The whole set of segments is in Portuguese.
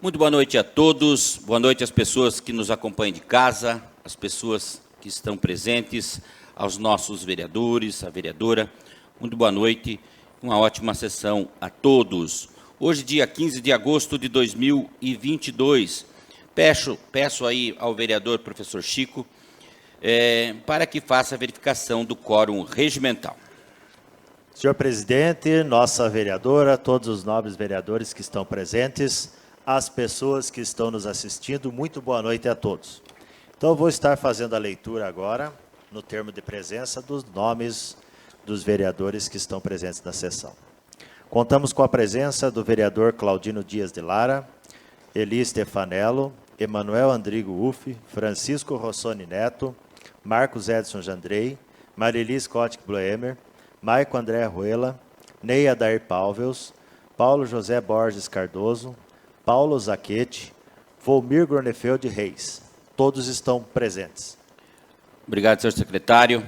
Muito boa noite a todos, boa noite às pessoas que nos acompanham de casa, às pessoas que estão presentes, aos nossos vereadores, a vereadora. Muito boa noite, uma ótima sessão a todos. Hoje, dia 15 de agosto de 2022, peço aí ao vereador professor Chico para que faça a verificação do quórum regimental. Senhor presidente, nossa vereadora, todos os nobres vereadores que estão presentes, as pessoas que estão nos assistindo, muito boa noite a todos. Então, eu vou estar fazendo a leitura agora, no termo de presença, dos nomes dos vereadores que estão presentes na sessão. Contamos com a presença do vereador Claudino Dias de Lara, Eli Stefanello, Emanuel Andrigo Uffi, Francisco Rossoni Neto, Marcos Edson Jandrei, Marili Scott Bloemer, Maico André Ruela, Ney Adair Palvels, Paulo José Borges Cardoso, Paulo Zachetti, Volmir Gornefeld Reis. Todos estão presentes. Obrigado, senhor secretário.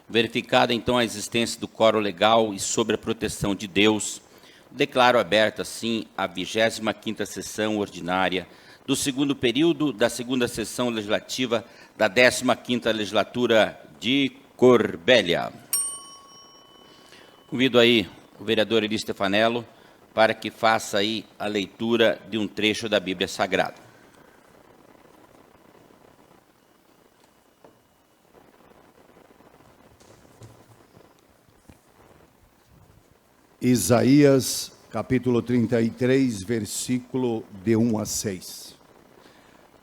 Verificada, então, a existência do quórum legal e sobre a proteção de Deus, declaro aberta, assim, a 25ª sessão ordinária do segundo período da segunda sessão legislativa da 15ª legislatura de Corbélia. Convido aí o vereador Eli Stefanello para que faça aí a leitura de um trecho da Bíblia Sagrada. Isaías, capítulo 33, versículo de 1 a 6.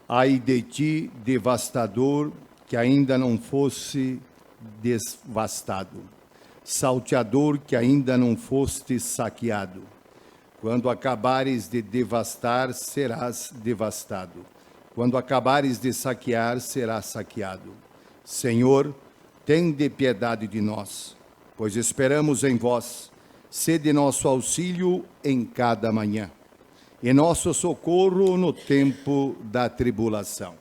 Ai de ti, devastador, que ainda não fosse devastado, salteador, que ainda não foste saqueado. Quando acabares de devastar, serás devastado. Quando acabares de saquear, serás saqueado. Senhor, tende piedade de nós, pois esperamos em vós. Sede nosso auxílio em cada manhã, e nosso socorro no tempo da tribulação.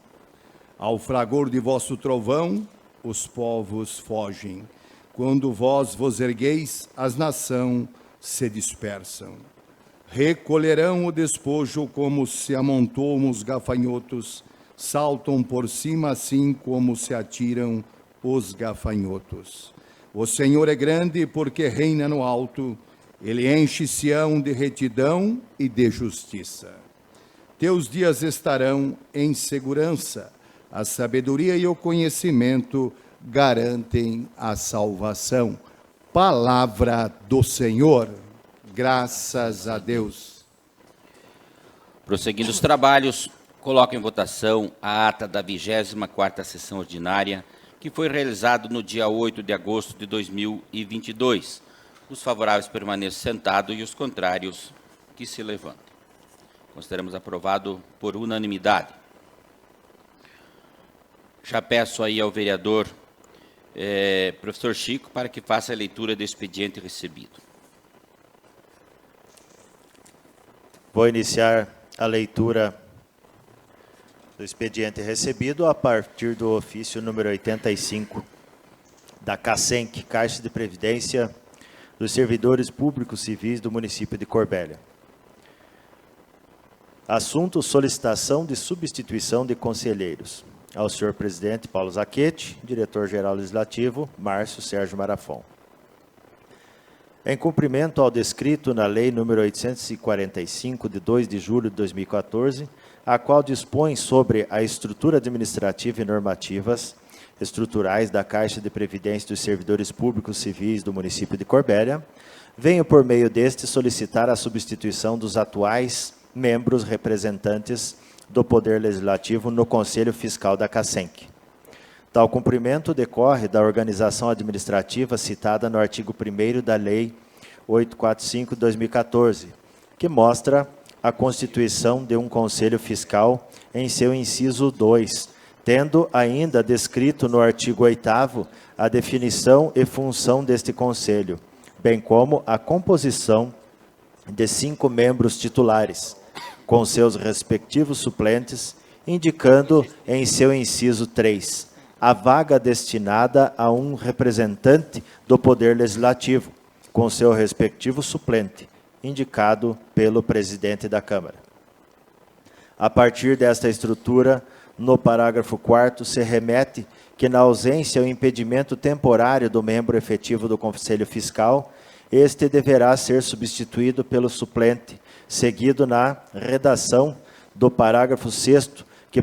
Ao fragor de vosso trovão, os povos fogem. Quando vós vos ergueis, as nações se dispersam. Recolherão o despojo como se amontoam os gafanhotos, saltam por cima assim como se atiram os gafanhotos. O Senhor é grande porque reina no alto, Ele enche Sião de retidão e de justiça. Teus dias estarão em segurança, a sabedoria e o conhecimento garantem a salvação. Palavra do Senhor. Graças a Deus. Prosseguindo os trabalhos, coloco em votação a ata da 24ª sessão ordinária, que foi realizado no dia 8 de agosto de 2022. Os favoráveis permaneçam sentados e os contrários que se levantem. Consideramos aprovado por unanimidade. Já peço aí ao vereador professor Chico para que faça a leitura do expediente recebido. Vou iniciar a leitura do expediente recebido a partir do ofício número 85 da CACENC, Caixa de Previdência dos Servidores Públicos Civis do município de Corbélia. Assunto: solicitação de substituição de conselheiros. Ao senhor presidente Paulo Zachetti, diretor-geral legislativo Márcio Sérgio Marafon. Em cumprimento ao descrito na Lei nº 845, de 2 de julho de 2014, a qual dispõe sobre a estrutura administrativa e normativas estruturais da Caixa de Previdência dos Servidores Públicos Civis do município de Corbélia, venho, por meio deste, solicitar a substituição dos atuais membros representantes do Poder Legislativo no Conselho Fiscal da CACENC. Tal cumprimento decorre da organização administrativa citada no artigo 1º da Lei 845 de 2014, que mostra a constituição de um Conselho Fiscal em seu inciso 2, tendo ainda descrito no artigo 8º a definição e função deste Conselho, bem como a composição de 5 membros titulares, com seus respectivos suplentes, indicando em seu inciso 3 a vaga destinada a um representante do Poder Legislativo, com seu respectivo suplente, indicado pelo presidente da Câmara. A partir desta estrutura, no parágrafo 4º, se remete que, na ausência ou impedimento temporário do membro efetivo do Conselho Fiscal, este deverá ser substituído pelo suplente, seguido na redação do parágrafo 6º, que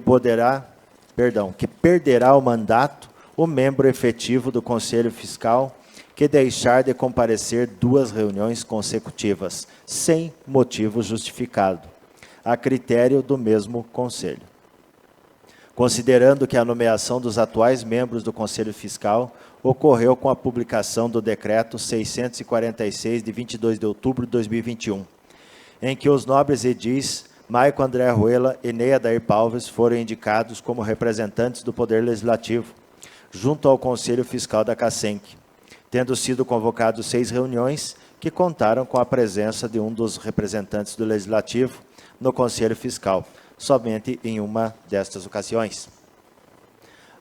perderá o mandato o membro efetivo do Conselho Fiscal que deixar de comparecer 2 reuniões consecutivas, sem motivo justificado, a critério do mesmo Conselho. Considerando que a nomeação dos atuais membros do Conselho Fiscal ocorreu com a publicação do Decreto 646, de 22 de outubro de 2021, em que os nobres edis Maico André Ruela e Ney Adair Palves foram indicados como representantes do Poder Legislativo, junto ao Conselho Fiscal da CACENC, tendo sido convocados 6 reuniões que contaram com a presença de um dos representantes do Legislativo no Conselho Fiscal, somente em uma destas ocasiões.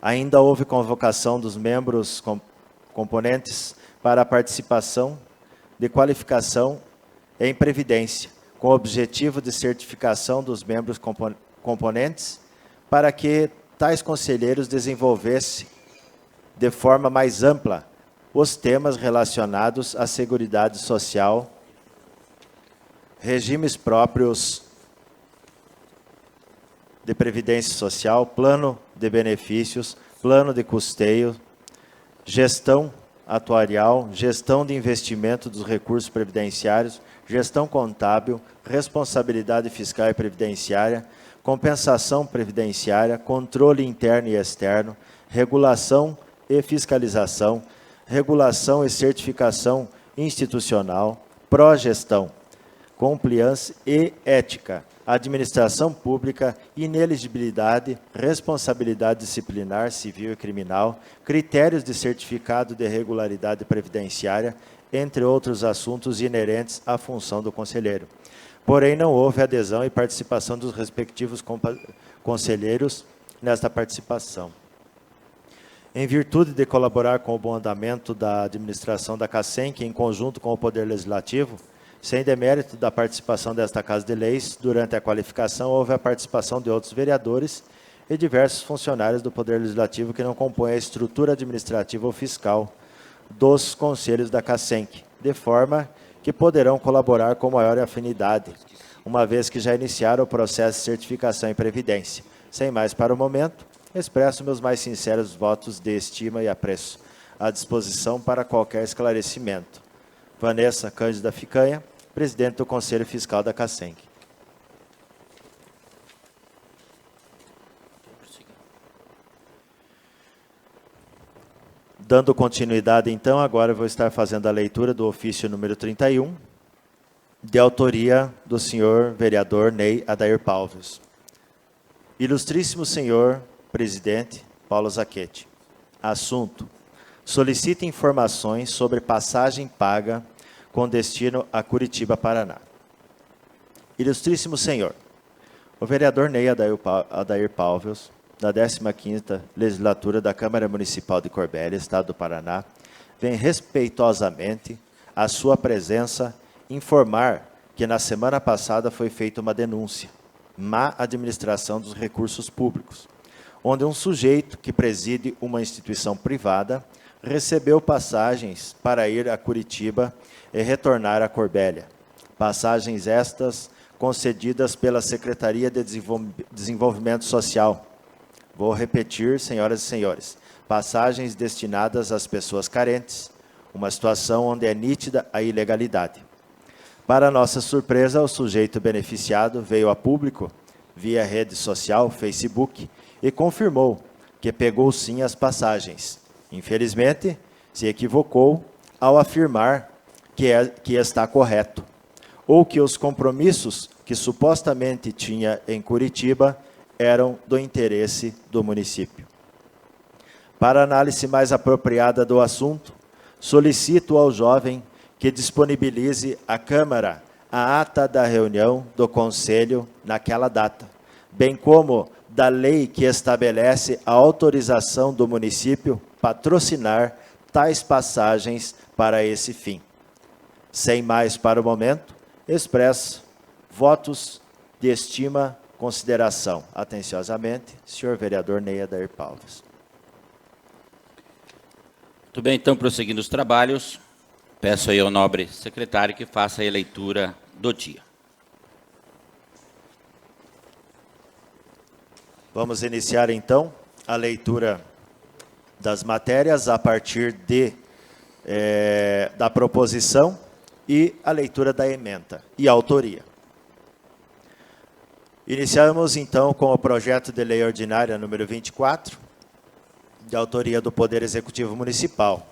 Ainda houve convocação dos membros componentes para a participação de qualificação em previdência, com o objetivo de certificação dos membros componentes, para que tais conselheiros desenvolvessem de forma mais ampla os temas relacionados à Seguridade Social, regimes próprios de Previdência Social, plano de benefícios, plano de custeio, gestão atuarial, gestão de investimento dos recursos previdenciários, gestão contábil, responsabilidade fiscal e previdenciária, compensação previdenciária, controle interno e externo, regulação e fiscalização, regulação e certificação institucional, progestão, compliance e ética, administração pública, ineligibilidade, responsabilidade disciplinar, civil e criminal, critérios de certificado de regularidade previdenciária, entre outros assuntos inerentes à função do conselheiro. Porém, não houve adesão e participação dos respectivos conselheiros nesta participação. Em virtude de colaborar com o bom andamento da administração da CACENC, em conjunto com o Poder Legislativo, sem demérito da participação desta Casa de Leis, durante a qualificação houve a participação de outros vereadores e diversos funcionários do Poder Legislativo que não compõem a estrutura administrativa ou fiscal dos conselhos da CACENC, de forma que poderão colaborar com maior afinidade, uma vez que já iniciaram o processo de certificação e previdência. Sem mais para o momento, expresso meus mais sinceros votos de estima e apreço, à disposição para qualquer esclarecimento. Vanessa Cândida Ficanha, presidente do Conselho Fiscal da CACENC. Dando continuidade, então, agora eu vou estar fazendo a leitura do ofício número 31, de autoria do senhor vereador Ney Adair Palves. Ilustríssimo senhor presidente Paulo Zacchetti. Assunto: solicita informações sobre passagem paga com destino a Curitiba, Paraná. Ilustríssimo senhor, o vereador Ney Adair Palves, da 15ª Legislatura da Câmara Municipal de Corbélia, Estado do Paraná, vem respeitosamente à sua presença informar que na semana passada foi feita uma denúncia, má administração dos recursos públicos, onde um sujeito que preside uma instituição privada recebeu passagens para ir a Curitiba e retornar a Corbélia. Passagens estas concedidas pela Secretaria de Desenvolvimento Social. Vou repetir, senhoras e senhores, passagens destinadas às pessoas carentes, uma situação onde é nítida a ilegalidade. Para nossa surpresa, o sujeito beneficiado veio a público, via rede social, Facebook, e confirmou que pegou sim as passagens. Infelizmente, se equivocou ao afirmar que está correto, ou que os compromissos que supostamente tinha em Curitiba eram do interesse do município. Para análise mais apropriada do assunto, solicito ao jovem que disponibilize à Câmara a ata da reunião do Conselho naquela data, bem como da lei que estabelece a autorização do município patrocinar tais passagens para esse fim. Sem mais para o momento, expresso votos de estima consideração. Atenciosamente, senhor vereador Ney Adair Palves. Muito bem, então, prosseguindo os trabalhos, peço aí ao nobre secretário que faça a leitura do dia. Vamos iniciar, então, a leitura das matérias a partir da proposição e a leitura da ementa e a autoria. Iniciamos, então, com o projeto de lei ordinária número 24, de autoria do Poder Executivo Municipal,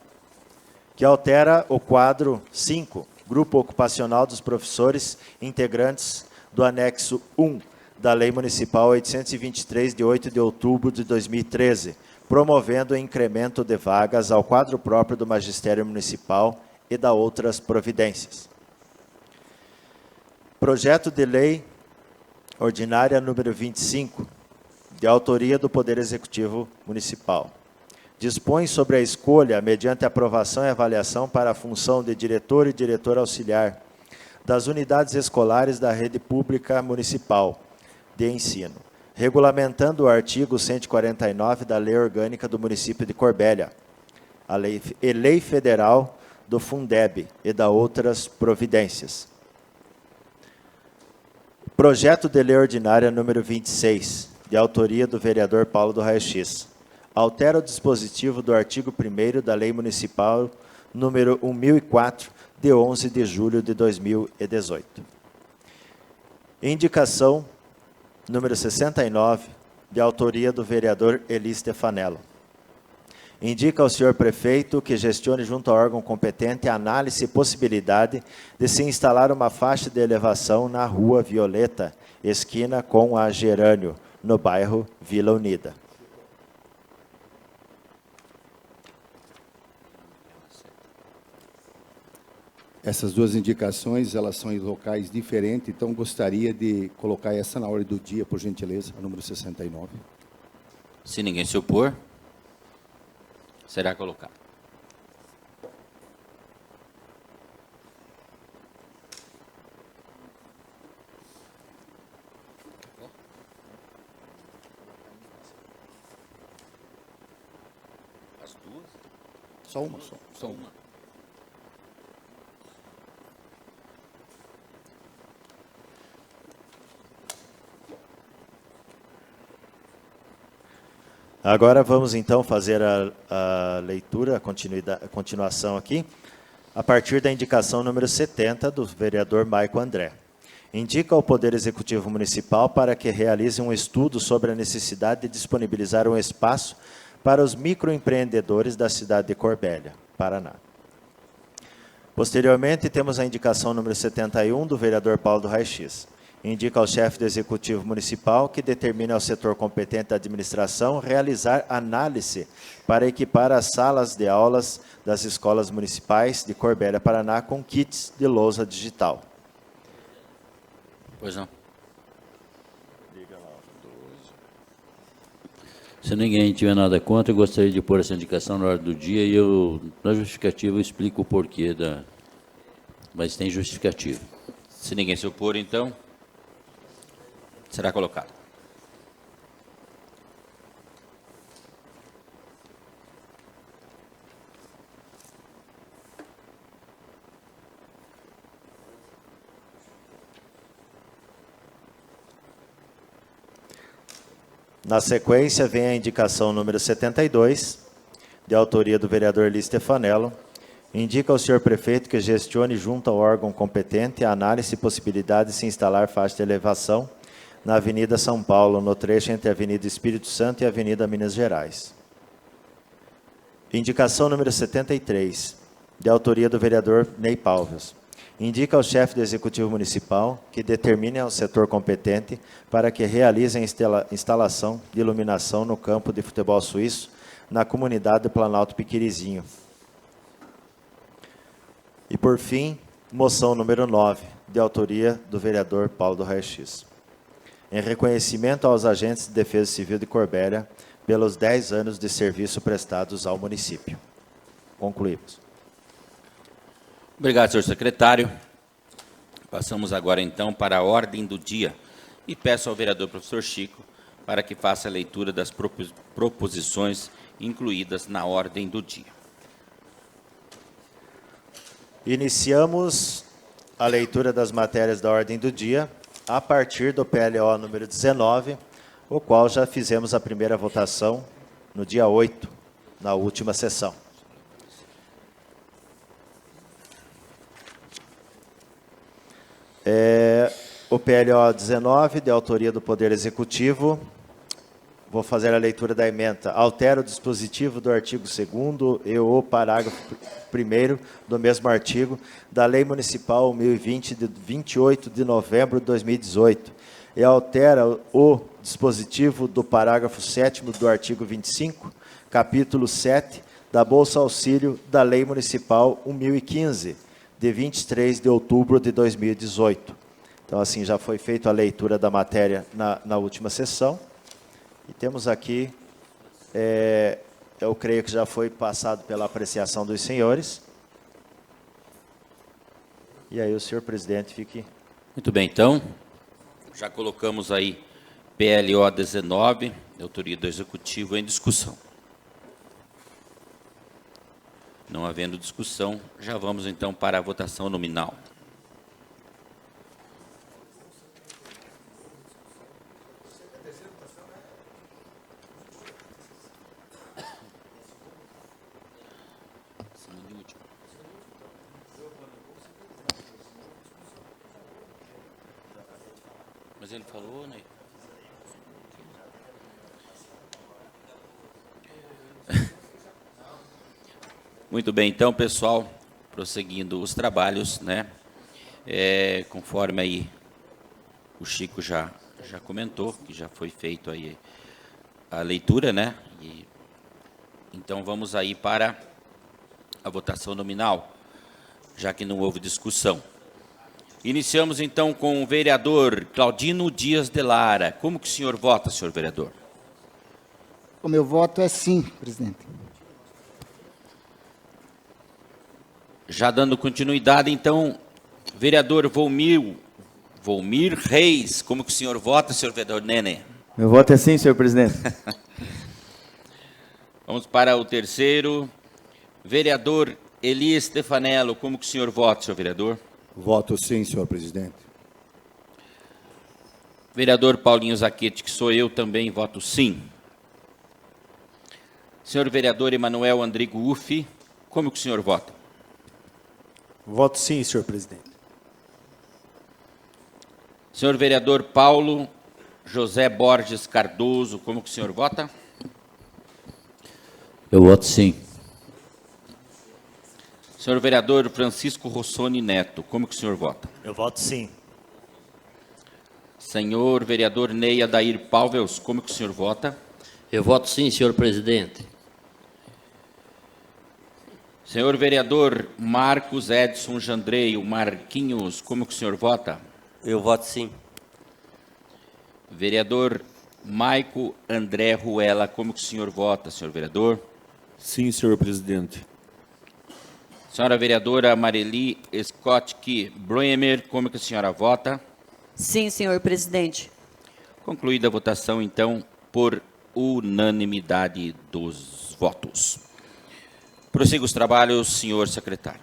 que altera o quadro 5, Grupo Ocupacional dos Professores Integrantes do anexo 1 da Lei Municipal 823, de 8 de outubro de 2013, promovendo o incremento de vagas ao quadro próprio do Magistério Municipal e da outras providências. Projeto de lei ordinária número 25, de autoria do Poder Executivo Municipal. Dispõe sobre a escolha, mediante aprovação e avaliação para a função de diretor e diretor auxiliar das unidades escolares da rede pública municipal de ensino, regulamentando o artigo 149 da Lei Orgânica do Município de Corbélia, a Lei Federal do Fundeb e da outras providências. Projeto de lei ordinária número 26, de autoria do vereador Paulo do Raio-X. Altera o dispositivo do artigo 1º da Lei Municipal número 1004, de 11 de julho de 2018. Indicação número 69, de autoria do vereador Eli Stefanello. Indica ao senhor prefeito que gestione junto ao órgão competente a análise e possibilidade de se instalar uma faixa de elevação na Rua Violeta, esquina com a Gerânio, no bairro Vila Unida. Essas duas indicações, elas são em locais diferentes, então gostaria de colocar essa na ordem do dia, por gentileza, a número 69. Se ninguém se opor, será colocado. As duas? Só uma, só uma. Agora vamos, então, fazer a leitura, a continuação aqui, a partir da indicação número 70 do vereador Maico André. Indica ao Poder Executivo Municipal para que realize um estudo sobre a necessidade de disponibilizar um espaço para os microempreendedores da cidade de Corbélia, Paraná. Posteriormente, temos a indicação número 71 do vereador Paulo do Raio-X. Indica ao chefe do Executivo Municipal que determine ao setor competente da administração realizar análise para equipar as salas de aulas das escolas municipais de Corbélia, Paraná, com kits de lousa digital. Pois não. Se ninguém tiver nada contra, eu gostaria de pôr essa indicação na ordem do dia e eu, na justificativa, eu explico o porquê da... Mas tem justificativa. Se ninguém se opor, então, será colocado. Na sequência, vem a indicação número 72, de autoria do vereador Eli Stefanello. Indica ao senhor prefeito que gestione junto ao órgão competente a análise e possibilidade de se instalar faixa de elevação na Avenida São Paulo, no trecho entre a Avenida Espírito Santo e a Avenida Minas Gerais. Indicação número 73, de autoria do vereador Ney Palves. Indica ao chefe do Executivo Municipal que determine ao setor competente para que realize a instalação de iluminação no campo de futebol suíço na comunidade do Planalto Piquirizinho. E, por fim, moção número 9, de autoria do vereador Paulo do Raio-X. Em reconhecimento aos agentes de defesa civil de Corbélia pelos 10 anos de serviço prestados ao município. Concluímos. Obrigado, senhor secretário. Passamos agora, então, para a ordem do dia. e peço ao vereador professor Chico para que faça a leitura das proposições incluídas na ordem do dia. Iniciamos a leitura das matérias da ordem do dia a partir do PLO número 19, o qual já fizemos a primeira votação no dia 8, na última sessão. O PLO 19, de autoria do Poder Executivo, vou fazer a leitura da ementa. Altera o dispositivo do artigo 2º e o parágrafo 1º do mesmo artigo da Lei Municipal 1020, de 28 de novembro de 2018, e altera o dispositivo do parágrafo 7º do artigo 25, capítulo 7, da Bolsa Auxílio da Lei Municipal 1015, de 23 de outubro de 2018. Então, assim, já foi feita a leitura da matéria na última sessão. E temos aqui, eu creio que já foi passado pela apreciação dos senhores. E aí o senhor presidente fique... Muito bem, então, já colocamos aí PLO 19, de autoria do Executivo, em discussão. Não havendo discussão, já vamos então para a votação nominal. Mas ele falou, né? Muito bem, então, pessoal, prosseguindo os trabalhos, né? Conforme aí o Chico já comentou, que já foi feito aí a leitura, né? Então, vamos aí para a votação nominal, já que não houve discussão. Iniciamos, então, com o vereador Claudino Dias de Lara. Como que o senhor vota, senhor vereador? O meu voto é sim, presidente. Já dando continuidade, então, vereador Volmir Reis. Como que o senhor vota, senhor vereador Nene? Meu voto é sim, senhor presidente. Vamos para o terceiro. Vereador Eli Stefanello. Como que o senhor vota, senhor vereador? Voto sim, senhor presidente. Vereador Paulinho Zaquete, que sou eu, também voto sim. Senhor vereador Emanuel Andrigo Uffi, como que o senhor vota? Voto sim, senhor presidente. Senhor vereador Paulo José Borges Cardoso, como que o senhor vota? Eu voto sim. Senhor vereador Francisco Rossoni Neto, como que o senhor vota? Eu voto sim. Senhor vereador Ney Adair Palvels, como que o senhor vota? Eu voto sim, senhor presidente. Senhor vereador Marcos Edson Jandreio Marquinhos, como que o senhor vota? Eu voto sim. Vereador Maico André Ruela, como que o senhor vota, senhor vereador? Sim, senhor presidente. Senhora vereadora Mareli Scott Bremer, como que a senhora vota? Sim, senhor presidente. Concluída a votação, então, por unanimidade dos votos. Prossiga os trabalhos, senhor secretário.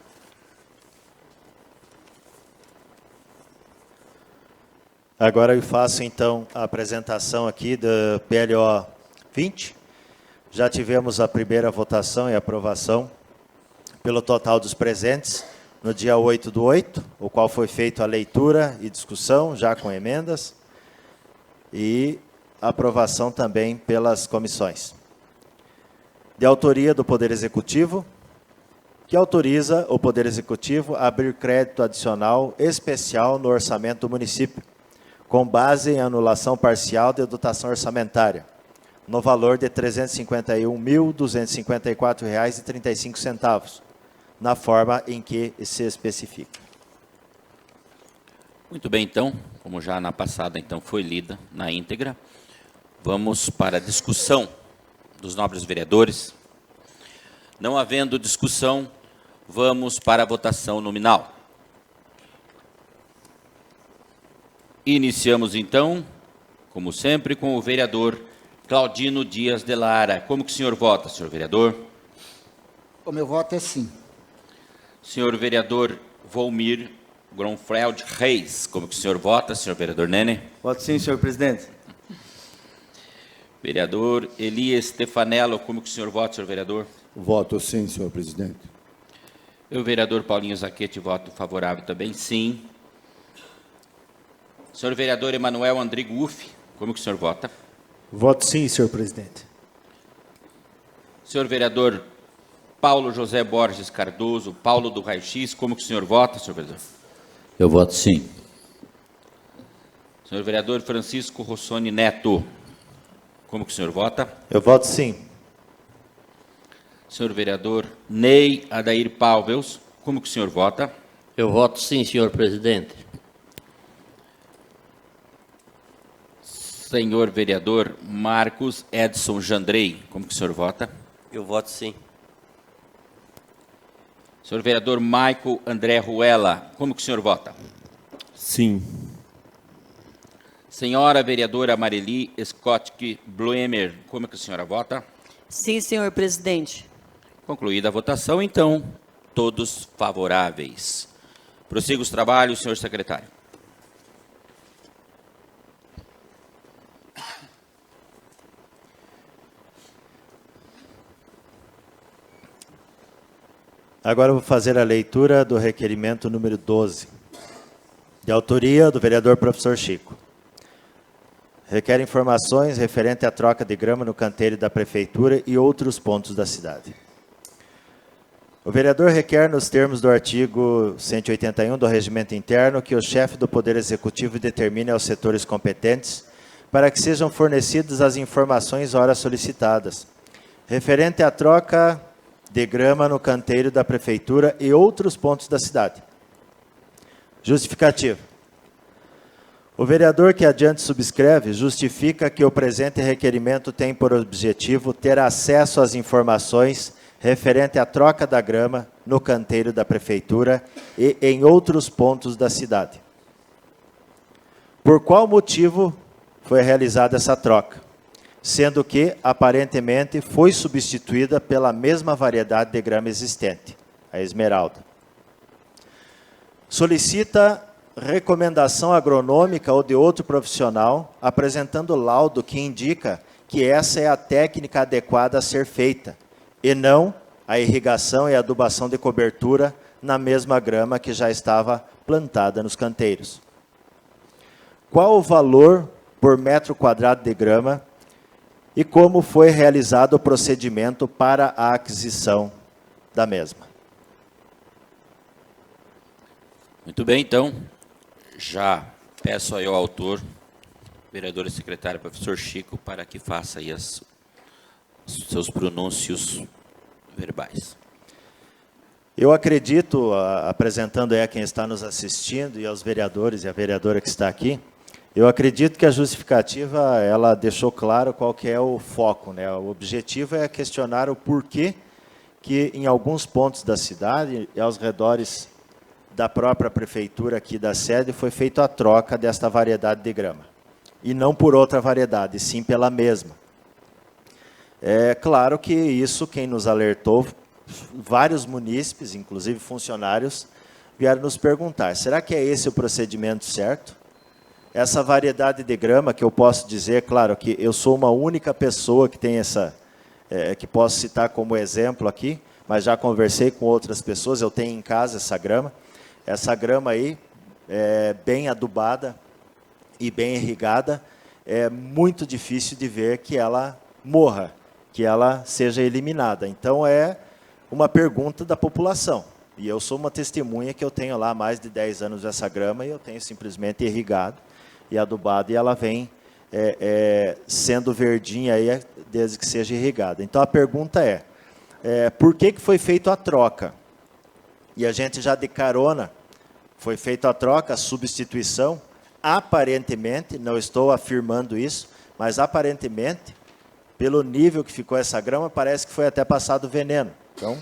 Agora eu faço, então, a apresentação aqui do PLO 20. Já tivemos a primeira votação e aprovação pelo total dos presentes no dia 8/8, o qual foi feita a leitura e discussão, já com emendas, e aprovação também pelas comissões. De autoria do Poder Executivo, que autoriza o Poder Executivo a abrir crédito adicional especial no orçamento do município, com base em anulação parcial de dotação orçamentária, no valor de R$ 351.254,35, na forma em que se especifica. Muito bem, então, como já na passada então foi lida na íntegra, vamos para a discussão dos nobres vereadores. Não havendo discussão, vamos para a votação nominal. Iniciamos, então, como sempre, com o vereador Claudino Dias de Lara. Como que o senhor vota, senhor vereador? O meu voto é sim. Senhor vereador Volmir Gronfeld Reis. Como que o senhor vota, senhor vereador Nene? Voto sim, senhor presidente. Vereador Elias Stefanello. Como que o senhor vota, senhor vereador? Voto sim, senhor presidente. O vereador Paulinho Zaquete, voto favorável também, sim. Senhor vereador Emanuel Andrigo Uff. Como que o senhor vota? Voto sim, senhor presidente. Senhor vereador Paulo José Borges Cardoso, Paulo do Raio-X, como que o senhor vota, senhor vereador? Eu voto sim. Senhor vereador Francisco Rossoni Neto, como que o senhor vota? Eu voto sim. Senhor vereador Ney Adair Pálveus, como que o senhor vota? Eu voto sim, senhor presidente. Senhor vereador Marcos Edson Jandrei, como que o senhor vota? Eu voto sim. Senhor vereador Michael André Ruela, como que o senhor vota? Sim. Senhora vereadora Mareli Scott Bluemer, como que a senhora vota? Sim, senhor presidente. Concluída a votação, então, todos favoráveis. Prossiga os trabalhos, senhor secretário. Agora eu vou fazer a leitura do requerimento número 12, de autoria do vereador professor Chico. Requer informações referente à troca de grama no canteiro da prefeitura e outros pontos da cidade. O vereador requer, nos termos do artigo 181 do Regimento Interno, que o chefe do Poder Executivo determine aos setores competentes para que sejam fornecidas as informações ora solicitadas, referente à troca de grama no canteiro da prefeitura e outros pontos da cidade. Justificativa. O vereador que adiante subscreve justifica que o presente requerimento tem por objetivo ter acesso às informações referente à troca da grama no canteiro da prefeitura e em outros pontos da cidade. Por qual motivo foi realizada essa troca? Sendo que, aparentemente, foi substituída pela mesma variedade de grama existente, a esmeralda. Solicita recomendação agronômica ou de outro profissional, apresentando laudo que indica que essa é a técnica adequada a ser feita, e não a irrigação e adubação de cobertura na mesma grama que já estava plantada nos canteiros. Qual o valor por metro quadrado de grama e como foi realizado o procedimento para a aquisição da mesma? Muito bem, então, já peço aí ao autor, vereador e secretário, professor Chico, para que faça aí os seus pronúncios verbais. Eu acredito, apresentando aí a quem está nos assistindo e aos vereadores e a vereadora que está aqui, eu acredito que a justificativa, ela deixou claro qual que é o foco, né? O objetivo é questionar o porquê que em alguns pontos da cidade e aos redores da própria prefeitura aqui da sede foi feita a troca desta variedade de grama. E não por outra variedade, sim pela mesma. É claro que isso, quem nos alertou, vários munícipes, inclusive funcionários, vieram nos perguntar, será que é esse o procedimento certo? Essa variedade de grama, que eu posso dizer, claro, que eu sou uma única pessoa que tem essa, que posso citar como exemplo aqui, mas já conversei com outras pessoas, eu tenho em casa essa grama. Essa grama aí, bem adubada e bem irrigada, é muito difícil de ver que ela morra, que ela seja eliminada. Então, é uma pergunta da população. E eu sou uma testemunha que eu tenho lá mais de 10 anos essa grama e eu tenho simplesmente irrigado e adubado, e ela vem sendo verdinha aí desde que seja irrigada. Então, a pergunta por que foi feita a troca? E a gente já de carona, foi feita a troca, a substituição, aparentemente, não estou afirmando isso, mas aparentemente, pelo nível que ficou essa grama, parece que foi até passado veneno. Então,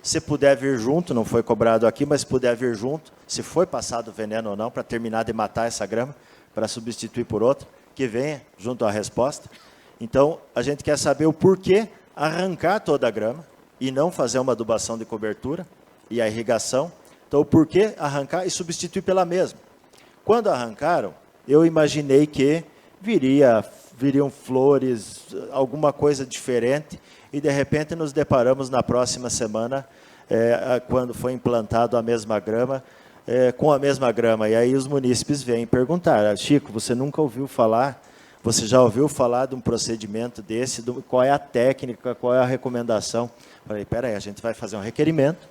se puder vir junto, não foi cobrado aqui, mas se puder vir junto, se foi passado veneno ou não, para terminar de matar essa grama, para substituir por outra, que venha junto à resposta. Então, a gente quer saber o porquê arrancar toda a grama e não fazer uma adubação de cobertura e a irrigação. Então, o porquê arrancar e substituir pela mesma. Quando arrancaram, eu imaginei que viriam flores, alguma coisa diferente, e de repente nos deparamos na próxima semana, quando foi implantado a mesma grama, com a mesma grama. E aí os munícipes vêm perguntar: Chico, você nunca ouviu falar, você já ouviu falar de um procedimento desse? Qual é a técnica, qual é a recomendação? Falei, espera aí, a gente vai fazer um requerimento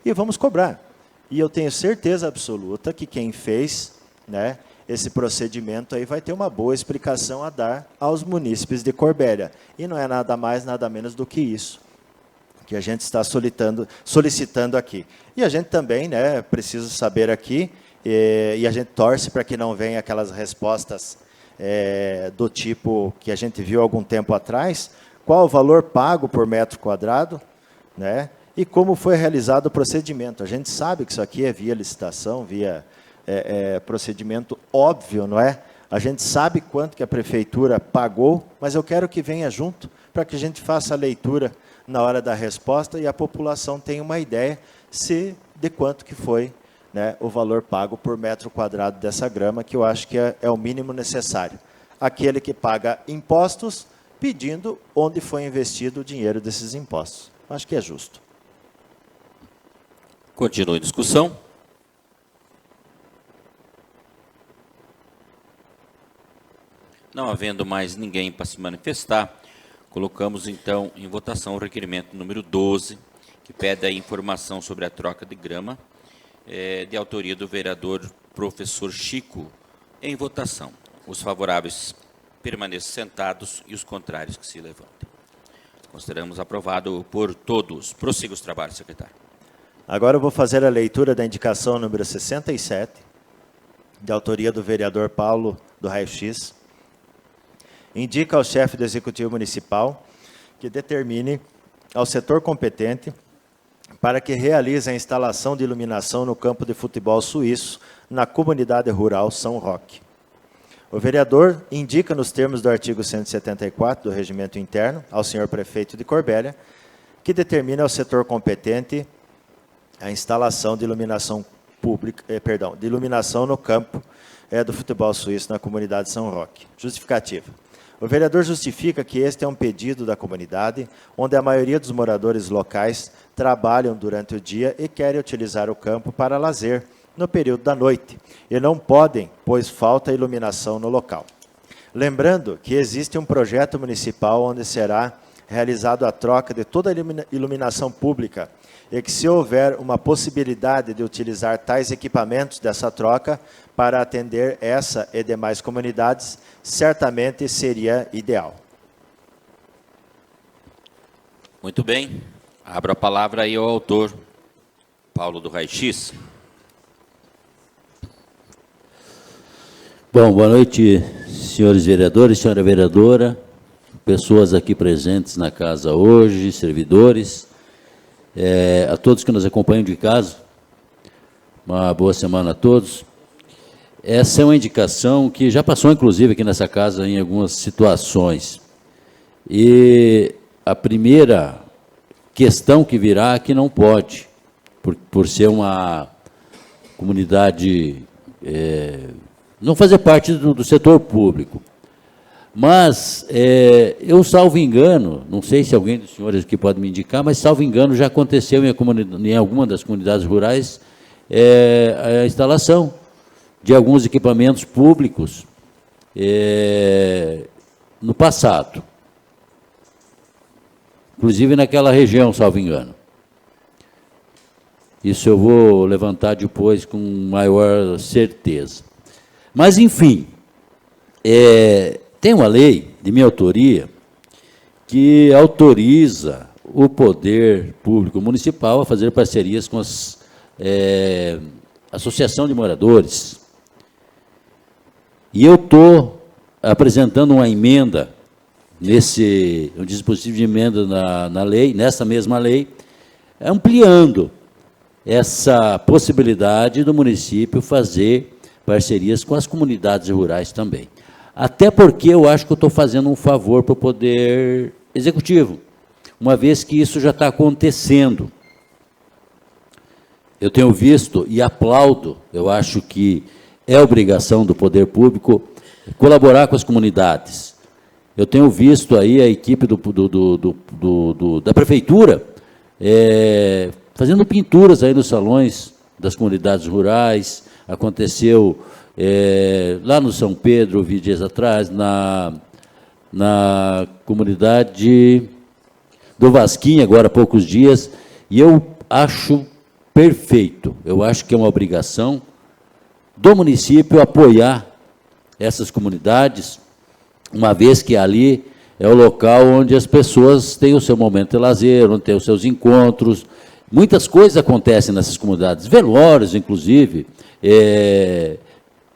e vamos cobrar. E eu tenho certeza absoluta que quem fez, né, esse procedimento aí vai ter uma boa explicação a dar aos munícipes de Corbélia. E não é nada mais, nada menos do que isso que a gente está solicitando aqui. E a gente também, né, precisa saber aqui, e a gente torce para que não venha aquelas respostas do tipo que a gente viu há algum tempo atrás, qual o valor pago por metro quadrado, né, e como foi realizado o procedimento. A gente sabe que isso aqui é via licitação, via procedimento óbvio, não é? A gente sabe quanto que a prefeitura pagou, mas eu quero que venha junto para que a gente faça a leitura na hora da resposta e a população tenha uma ideia de quanto que foi, né, o valor pago por metro quadrado dessa grama, que eu acho que é o mínimo necessário. Aquele que paga impostos, pedindo onde foi investido o dinheiro desses impostos. Acho que é justo. Continua a discussão. Não havendo mais ninguém para se manifestar, colocamos, então, em votação o requerimento número 12, que pede a informação sobre a troca de grama, de autoria do vereador professor Chico, em votação. Os favoráveis permaneçam sentados e os contrários que se levantem. Consideramos aprovado por todos. Prossiga os trabalhos, secretário. Agora eu vou fazer a leitura da indicação número 67, de autoria do vereador Paulo do Raio-X. Indica ao chefe do Executivo Municipal que determine ao setor competente para que realize a instalação de iluminação no campo de futebol suíço na comunidade rural São Roque. O vereador indica nos termos do artigo 174 do Regimento Interno ao senhor prefeito de Corbélia que determine ao setor competente a instalação de iluminação de iluminação no campo do futebol suíço na comunidade São Roque. Justificativa. O vereador justifica que este é um pedido da comunidade, onde a maioria dos moradores locais trabalham durante o dia e querem utilizar o campo para lazer no período da noite, e não podem, pois falta iluminação no local. Lembrando que existe um projeto municipal onde será realizado a troca de toda a iluminação pública, e que se houver uma possibilidade de utilizar tais equipamentos dessa troca para atender essa e demais comunidades, certamente seria ideal. Muito bem. Abro a palavra aí ao autor, Paulo do Raio-X. Bom, boa noite, senhores vereadores, senhora vereadora, pessoas aqui presentes na casa hoje, servidores, a todos que nos acompanham de casa, uma boa semana a todos. Essa é uma indicação que já passou, inclusive, aqui nessa casa em algumas situações. E a primeira questão que virá é que não pode, por ser uma comunidade, não fazer parte do setor público. Mas, eu salvo engano, não sei se alguém dos senhores aqui pode me indicar, mas salvo engano já aconteceu em alguma das comunidades rurais a instalação de alguns equipamentos públicos no passado. Inclusive naquela região, salvo engano. Isso eu vou levantar depois com maior certeza. Mas, enfim, tem uma lei de minha autoria que autoriza o poder público municipal a fazer parcerias com as associação de moradores. E eu estou apresentando uma emenda um dispositivo de emenda na lei, nessa mesma lei, ampliando essa possibilidade do município fazer parcerias com as comunidades rurais também. Até porque eu acho que eu estou fazendo um favor para o Poder Executivo, uma vez que isso já está acontecendo. Eu tenho visto e aplaudo, eu acho que é obrigação do poder público colaborar com as comunidades. Eu tenho visto aí a equipe da prefeitura fazendo pinturas aí nos salões das comunidades rurais. Aconteceu lá no São Pedro, vi dias atrás, na comunidade do Vasquinha, agora há poucos dias, e eu acho perfeito. Eu acho que é uma obrigação do município apoiar essas comunidades, uma vez que ali é o local onde as pessoas têm o seu momento de lazer, onde têm os seus encontros. Muitas coisas acontecem nessas comunidades, velórios, inclusive,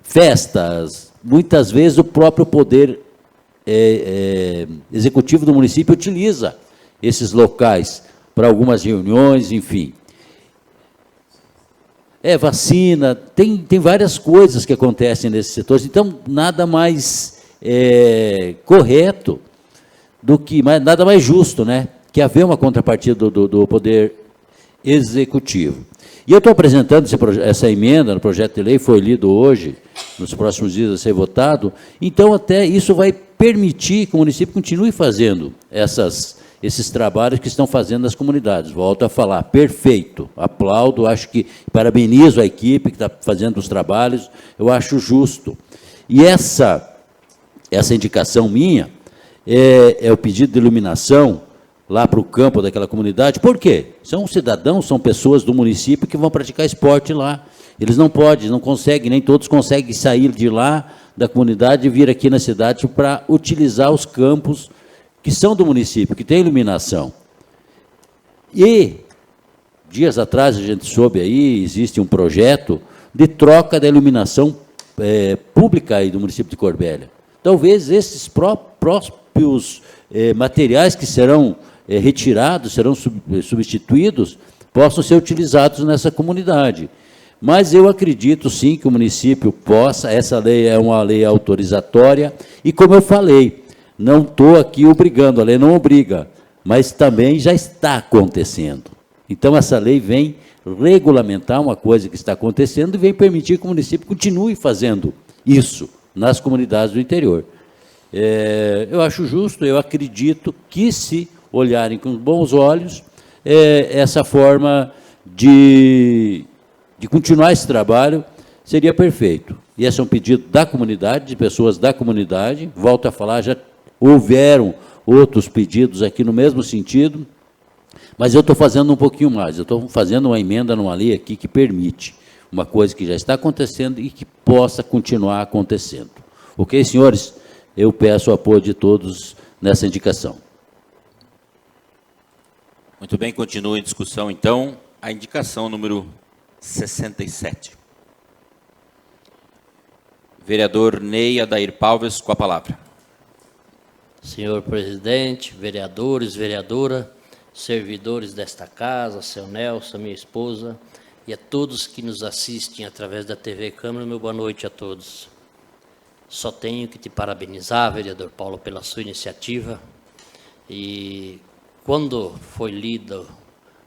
festas. Muitas vezes o próprio poder executivo do município utiliza esses locais para algumas reuniões, enfim. Vacina, tem várias coisas que acontecem nesses setores, então nada mais correto do que, nada mais justo, né, que haver uma contrapartida do Poder Executivo. E eu estou apresentando essa emenda no projeto de lei, foi lido hoje, nos próximos dias vai ser votado, então até isso vai permitir que o município continue fazendo esses trabalhos que estão fazendo nas comunidades. Volto a falar, perfeito, aplaudo, acho que, parabenizo a equipe que está fazendo os trabalhos, eu acho justo. E essa indicação minha é o pedido de iluminação lá para o campo daquela comunidade. Por quê? São cidadãos, são pessoas do município que vão praticar esporte lá. Eles não podem, não conseguem, nem todos conseguem sair de lá, da comunidade, e vir aqui na cidade para utilizar os campos que são do município, que tem iluminação. E, dias atrás, a gente soube aí, existe um projeto de troca da iluminação pública aí do município de Corbélia. Talvez esses próprios materiais que serão retirados, serão substituídos, possam ser utilizados nessa comunidade. Mas eu acredito, sim, que o município possa, essa lei é uma lei autorizatória, e como eu falei, não estou aqui obrigando, a lei não obriga, mas também já está acontecendo. Então, essa lei vem regulamentar uma coisa que está acontecendo e vem permitir que o município continue fazendo isso nas comunidades do interior. Eu acho justo, eu acredito que, se olharem com bons olhos, essa forma de continuar esse trabalho seria perfeito. E esse é um pedido da comunidade, de pessoas da comunidade. Volto a falar, já houveram outros pedidos aqui no mesmo sentido, mas eu estou fazendo um pouquinho mais. Eu estou fazendo uma emenda numa lei aqui que permite uma coisa que já está acontecendo e que possa continuar acontecendo. Ok, senhores? Eu peço o apoio de todos nessa indicação. Muito bem, continua em discussão, então, a indicação número 67. Vereador Ney Adair Palves, com a palavra. Senhor presidente, vereadores, vereadora, servidores desta casa, seu Nelson, minha esposa, e a todos que nos assistem através da TV Câmara, meu boa noite a todos. Só tenho que te parabenizar, vereador Paulo, pela sua iniciativa. E quando foi lido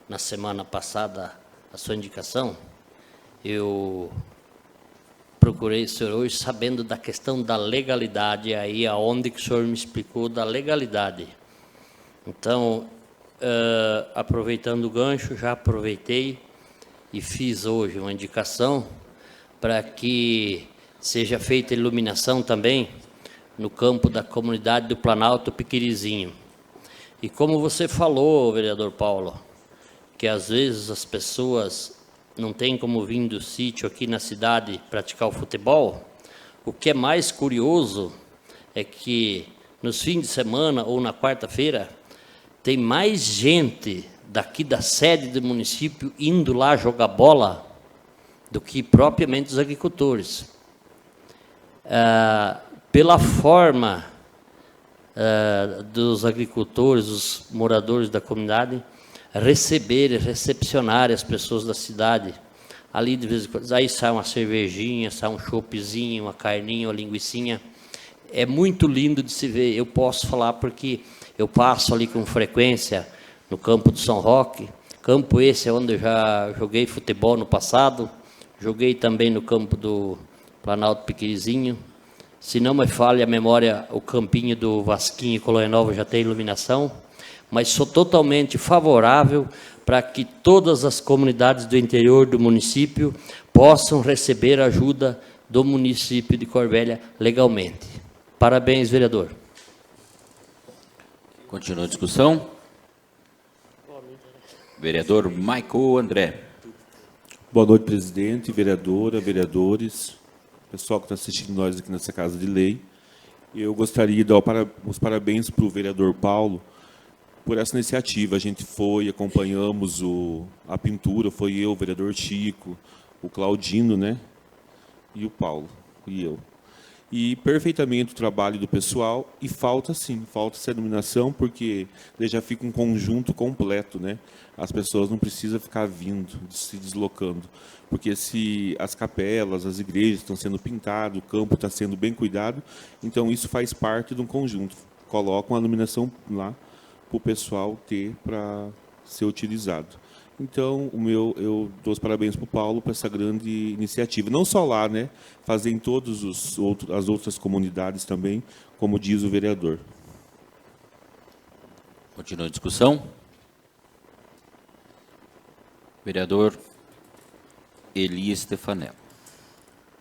na semana passada a sua indicação, eu procurei o senhor hoje sabendo da questão da legalidade, aí aonde que o senhor me explicou da legalidade. Então, aproveitando o gancho, já aproveitei e fiz hoje uma indicação para que seja feita iluminação também no campo da comunidade do Planalto Piquirizinho. E como você falou, vereador Paulo, que às vezes as pessoas não têm como vir do sítio aqui na cidade praticar o futebol, o que é mais curioso é que nos fins de semana ou na quarta-feira tem mais gente daqui da sede do município indo lá jogar bola do que propriamente os agricultores. Pela forma dos agricultores, os moradores da comunidade, recepcionar as pessoas da cidade, ali de vez em quando, aí sai uma cervejinha, sai um choppzinho, uma carninha, uma linguicinha. É muito lindo de se ver. Eu posso falar porque eu passo ali com frequência no campo do São Roque. Campo esse é onde eu já joguei futebol no passado. Joguei também no campo do Planalto Piquirizinho. Se não me falha a memória, o campinho do Vasquinho e Colônia Nova já tem iluminação. Mas sou totalmente favorável para que todas as comunidades do interior do município possam receber ajuda do município de Corbélia legalmente. Parabéns, vereador. Continua a discussão. Vereador Michael André. Boa noite, presidente, vereadora, vereadores, pessoal que está assistindo nós aqui nessa Casa de Lei. Eu gostaria de dar os parabéns para o vereador Paulo por essa iniciativa. A gente foi, acompanhamos a pintura, foi eu, o vereador Chico, o Claudino, né? E o Paulo, e eu. E perfeitamente o trabalho do pessoal, e falta sim, falta essa iluminação, porque ele já fica um conjunto completo, né? As pessoas não precisam ficar vindo, se deslocando, porque se as capelas, as igrejas estão sendo pintadas, o campo está sendo bem cuidado, então isso faz parte de um conjunto. Colocam a iluminação lá para o pessoal ter para ser utilizado. Então, eu dou os parabéns para o Paulo por essa grande iniciativa. Não só lá, né? Fazer em todas as outras comunidades também, como diz o vereador. Continua a discussão. Vereador Eli Stefanello.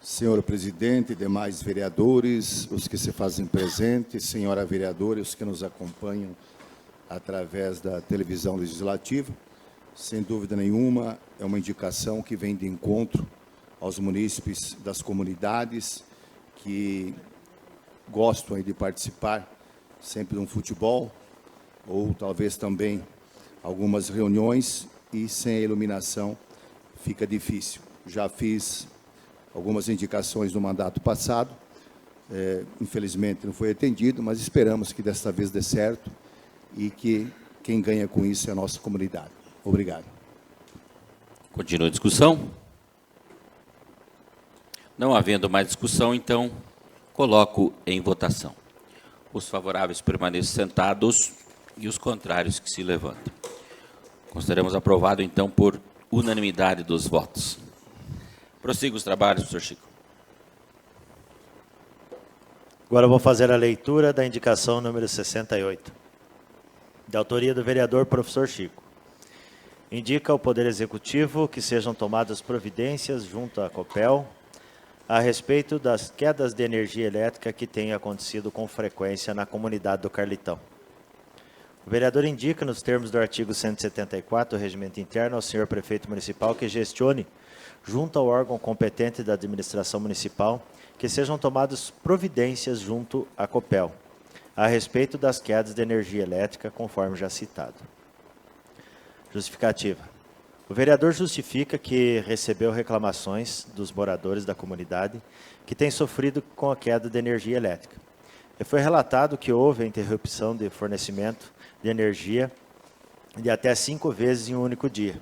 Senhor presidente, demais vereadores, os que se fazem presentes, senhora vereadora e os que nos acompanham através da televisão legislativa, sem dúvida nenhuma, é uma indicação que vem de encontro aos munícipes das comunidades que gostam aí de participar sempre de um futebol, ou talvez também algumas reuniões, e sem a iluminação fica difícil. Já fiz algumas indicações no mandato passado, infelizmente não foi atendido, mas esperamos que desta vez dê certo e que quem ganha com isso é a nossa comunidade. Obrigado. Continua a discussão. Não havendo mais discussão, então, coloco em votação. Os favoráveis permaneçam sentados e os contrários que se levantem. Consideramos aprovado, então, por unanimidade dos votos. Prossiga os trabalhos, professor Chico. Agora eu vou fazer a leitura da indicação número 68, de autoria do vereador professor Chico. Indica ao Poder Executivo que sejam tomadas providências junto à Copel a respeito das quedas de energia elétrica que têm acontecido com frequência na comunidade do Carlitão. O vereador indica, nos termos do artigo 174 do Regimento Interno, ao senhor prefeito municipal que gestione, junto ao órgão competente da administração municipal, que sejam tomadas providências junto à Copel a respeito das quedas de energia elétrica, conforme já citado. Justificativa. O vereador justifica que recebeu reclamações dos moradores da comunidade que têm sofrido com a queda de energia elétrica. E foi relatado que houve a interrupção de fornecimento de energia de até 5 vezes em um único dia,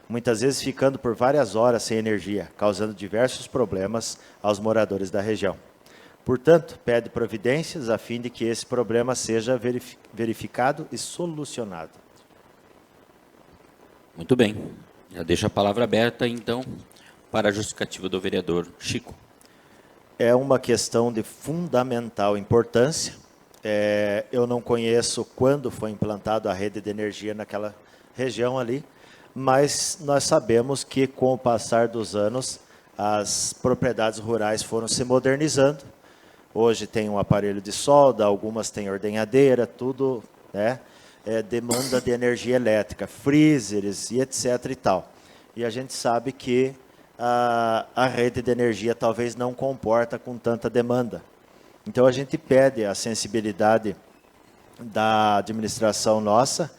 muitas vezes ficando por várias horas sem energia, causando diversos problemas aos moradores da região. Portanto, pede providências a fim de que esse problema seja verificado e solucionado. Muito bem. Já deixo a palavra aberta, então, para a justificativa do vereador Chico. É uma questão de fundamental importância. Eu não conheço quando foi implantada a rede de energia naquela região ali, mas nós sabemos que, com o passar dos anos, as propriedades rurais foram se modernizando. Hoje tem um aparelho de solda, algumas têm ordenhadeira, tudo, né? Demanda de energia elétrica, freezers e etc. e tal. E a gente sabe que a rede de energia talvez não comporta com tanta demanda. Então a gente pede a sensibilidade da administração nossa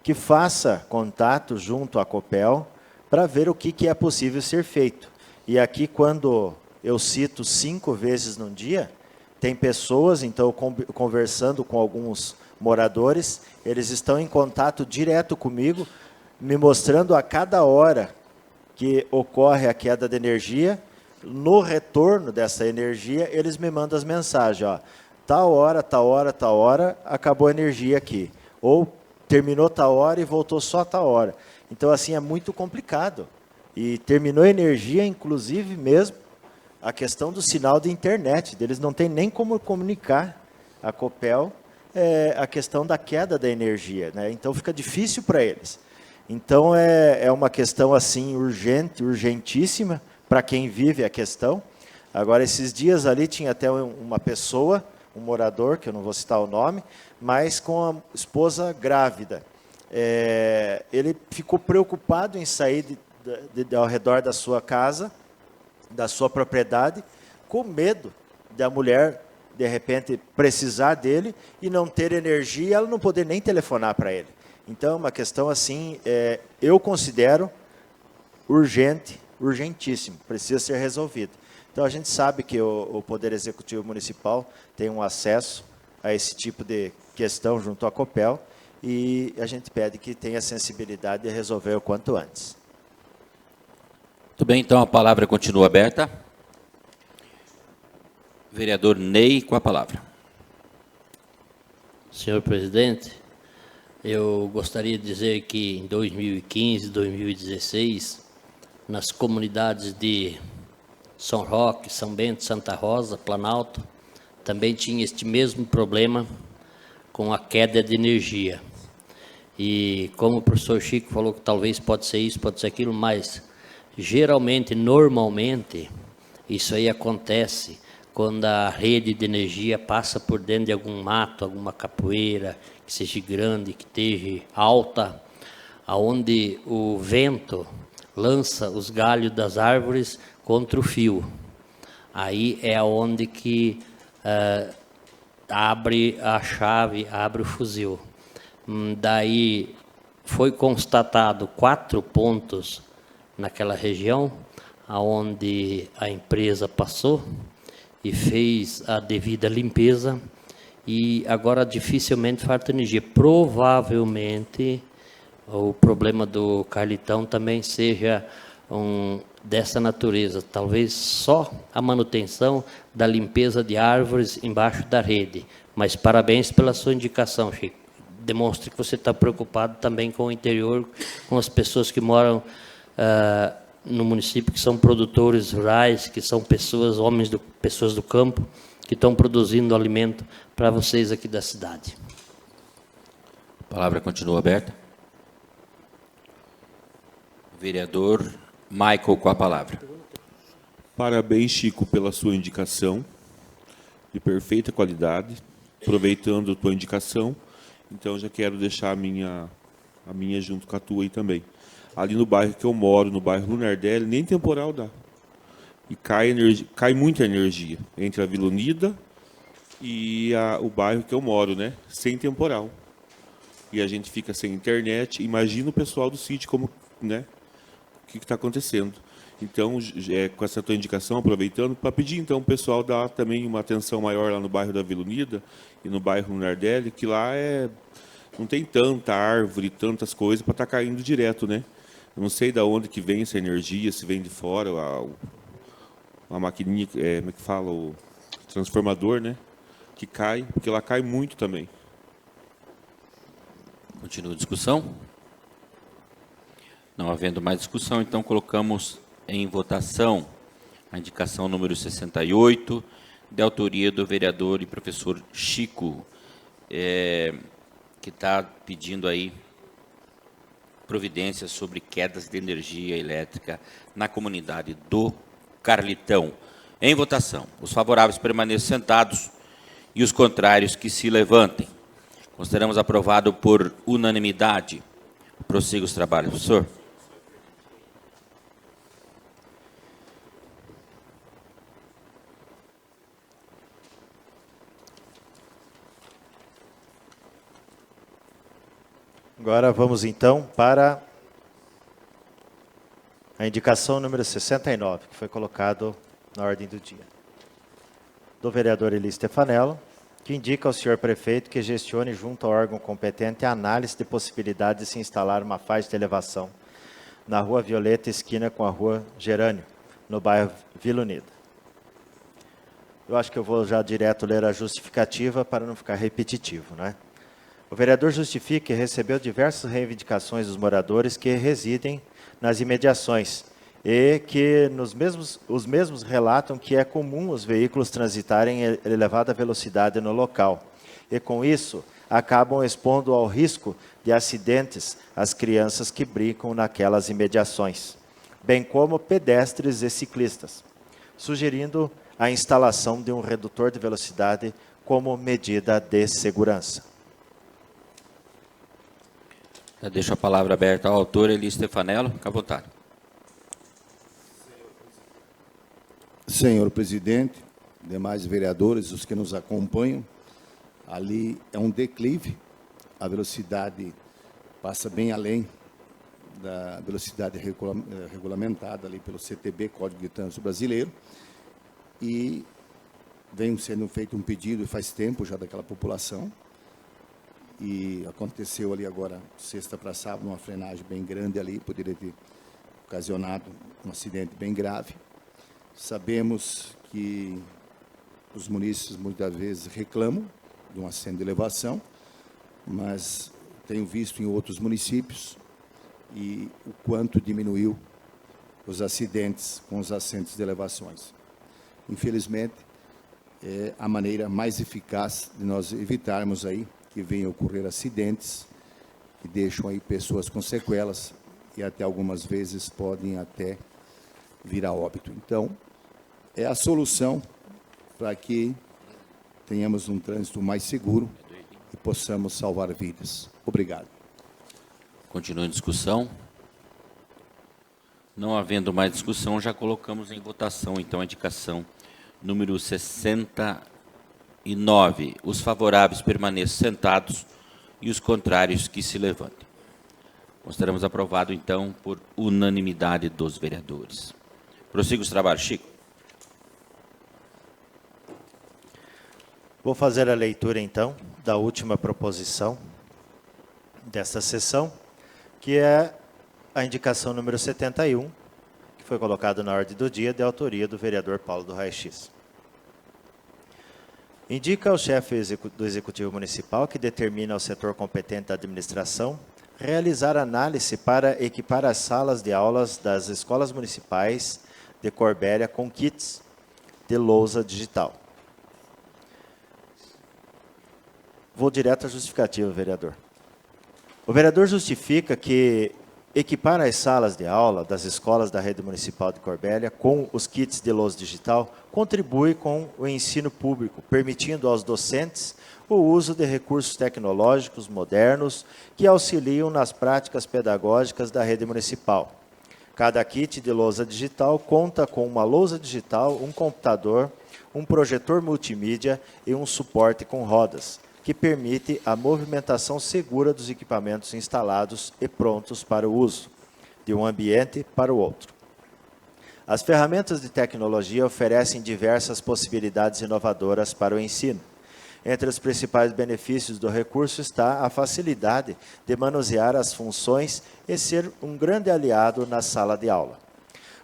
que faça contato junto à Copel para ver o que é possível ser feito. E aqui, quando eu cito 5 vezes num dia, tem pessoas, então, conversando com alguns moradores, eles estão em contato direto comigo, me mostrando a cada hora que ocorre a queda de energia. No retorno dessa energia, eles me mandam as mensagens, ó, tal hora, acabou a energia aqui. Ou terminou tal hora e voltou só tal hora. Então, assim, é muito complicado. E terminou a energia, inclusive mesmo, a questão do sinal de internet. Eles não têm nem como comunicar a Copel a questão da queda da energia, né? Então, fica difícil para eles. Então, é uma questão assim urgente, urgentíssima, para quem vive a questão. Agora, esses dias ali tinha até uma pessoa, um morador, que eu não vou citar o nome, mas com a esposa grávida. Ele ficou preocupado em sair ao redor da sua casa, da sua propriedade, com medo da mulher, de repente, precisar dele e não ter energia, ela não poder nem telefonar para ele. Então, é uma questão assim, eu considero urgente, urgentíssimo, precisa ser resolvido. Então, a gente sabe que o Poder Executivo Municipal tem um acesso a esse tipo de questão junto à Copel e a gente pede que tenha sensibilidade de resolver o quanto antes. Muito bem, então a palavra continua aberta. Vereador Ney, com a palavra. Senhor presidente, eu gostaria de dizer que em 2015, 2016, nas comunidades de São Roque, São Bento, Santa Rosa, Planalto, também tinha este mesmo problema com a queda de energia. E como o professor Chico falou que talvez pode ser isso, pode ser aquilo, mas geralmente, normalmente, isso aí acontece quando a rede de energia passa por dentro de algum mato, alguma capoeira, que seja grande, que esteja alta, aonde o vento lança os galhos das árvores contra o fio. Aí é onde que abre a chave, abre o fuzil. Daí foi constatado 4 pontos naquela região, aonde a empresa passou e fez a devida limpeza, e agora dificilmente falta energia. Provavelmente o problema do Carlitão também seja dessa natureza, talvez só a manutenção da limpeza de árvores embaixo da rede. Mas parabéns pela sua indicação, Chico. Demonstra que você está preocupado também com o interior, com as pessoas que moram no município, que são produtores rurais, que são pessoas, pessoas do campo, que estão produzindo alimento para vocês aqui da cidade. A palavra continua aberta. Vereador Michael, com a palavra. Parabéns, Chico, pela sua indicação, de perfeita qualidade. Aproveitando a tua indicação, então já quero deixar a minha junto com a tua aí também. Ali no bairro que eu moro, no bairro Lunardelli, nem temporal dá. E cai muita energia entre a Vila Unida e o bairro que eu moro, né? Sem temporal. E a gente fica sem internet. Imagina o pessoal do sítio como, né? O que está acontecendo. Então, com essa tua indicação, aproveitando, para pedir então o pessoal dar também uma atenção maior lá no bairro da Vila Unida e no bairro Lunardelli, que lá não tem tanta árvore, tantas coisas para estar caindo direto, né? Eu não sei de onde que vem essa energia, se vem de fora, a maquininha, como é que fala, o transformador, né? Que cai, porque lá cai muito também. Continua a discussão? Não havendo mais discussão, então colocamos em votação a indicação número 68, de autoria do vereador e professor Chico, que está pedindo aí providências sobre quedas de energia elétrica na comunidade do Carlitão. Em votação, os favoráveis permaneçam sentados e os contrários que se levantem. Consideramos aprovado por unanimidade. Prossiga os trabalhos, professor. Agora vamos então para a indicação número 69, que foi colocado na ordem do dia. Do vereador Eli Stefanello, que indica ao senhor prefeito que gestione junto ao órgão competente a análise de possibilidade de se instalar uma faixa de elevação na Rua Violeta, esquina com a Rua Gerânio, no bairro Vila Unida. Eu acho que eu vou já direto ler a justificativa para não ficar repetitivo, né? O vereador justifica que recebeu diversas reivindicações dos moradores que residem nas imediações e que os mesmos relatam que é comum os veículos transitarem em elevada velocidade no local. E, com isso, acabam expondo ao risco de acidentes as crianças que brincam naquelas imediações, bem como pedestres e ciclistas, sugerindo a instalação de um redutor de velocidade como medida de segurança. Eu deixo a palavra aberta ao autor, Eli Stefanello. Fica à vontade. Senhor presidente, demais vereadores, os que nos acompanham, ali é um declive, a velocidade passa bem além da velocidade regulamentada ali pelo CTB, Código de Trânsito Brasileiro, e vem sendo feito um pedido faz tempo já daquela população, e aconteceu ali agora, sexta para sábado, uma frenagem bem grande ali, poderia ter ocasionado um acidente bem grave. Sabemos que os munícipes muitas vezes reclamam de um acento de elevação, mas tenho visto em outros municípios e o quanto diminuiu os acidentes com os assentos de elevações. Infelizmente, é a maneira mais eficaz de nós evitarmos aí que venham ocorrer acidentes que deixam aí pessoas com sequelas e até algumas vezes podem até vir a óbito. Então, é a solução para que tenhamos um trânsito mais seguro e possamos salvar vidas. Obrigado. Continua em discussão. Não havendo mais discussão, já colocamos em votação, então, a indicação número 69. Os favoráveis permaneçam sentados e os contrários que se levantem. Consideramos aprovado, então, por unanimidade dos vereadores. Prossiga os trabalhos, Chico. Vou fazer a leitura, então, da última proposição desta sessão, que é a indicação número 71, que foi colocada na ordem do dia, de autoria do vereador Paulo do Raio-X. Indica ao chefe do Executivo Municipal, que determina ao setor competente da administração, realizar análise para equipar as salas de aulas das escolas municipais de Corbélia com kits de lousa digital. Vou direto à justificativa, vereador. O vereador justifica que equipar as salas de aula das escolas da rede municipal de Corbélia com os kits de lousa digital contribui com o ensino público, permitindo aos docentes o uso de recursos tecnológicos modernos que auxiliam nas práticas pedagógicas da rede municipal. Cada kit de lousa digital conta com uma lousa digital, um computador, um projetor multimídia e um suporte com rodas, que permite a movimentação segura dos equipamentos instalados e prontos para o uso, de um ambiente para o outro. As ferramentas de tecnologia oferecem diversas possibilidades inovadoras para o ensino. Entre os principais benefícios do recurso está a facilidade de manusear as funções e ser um grande aliado na sala de aula.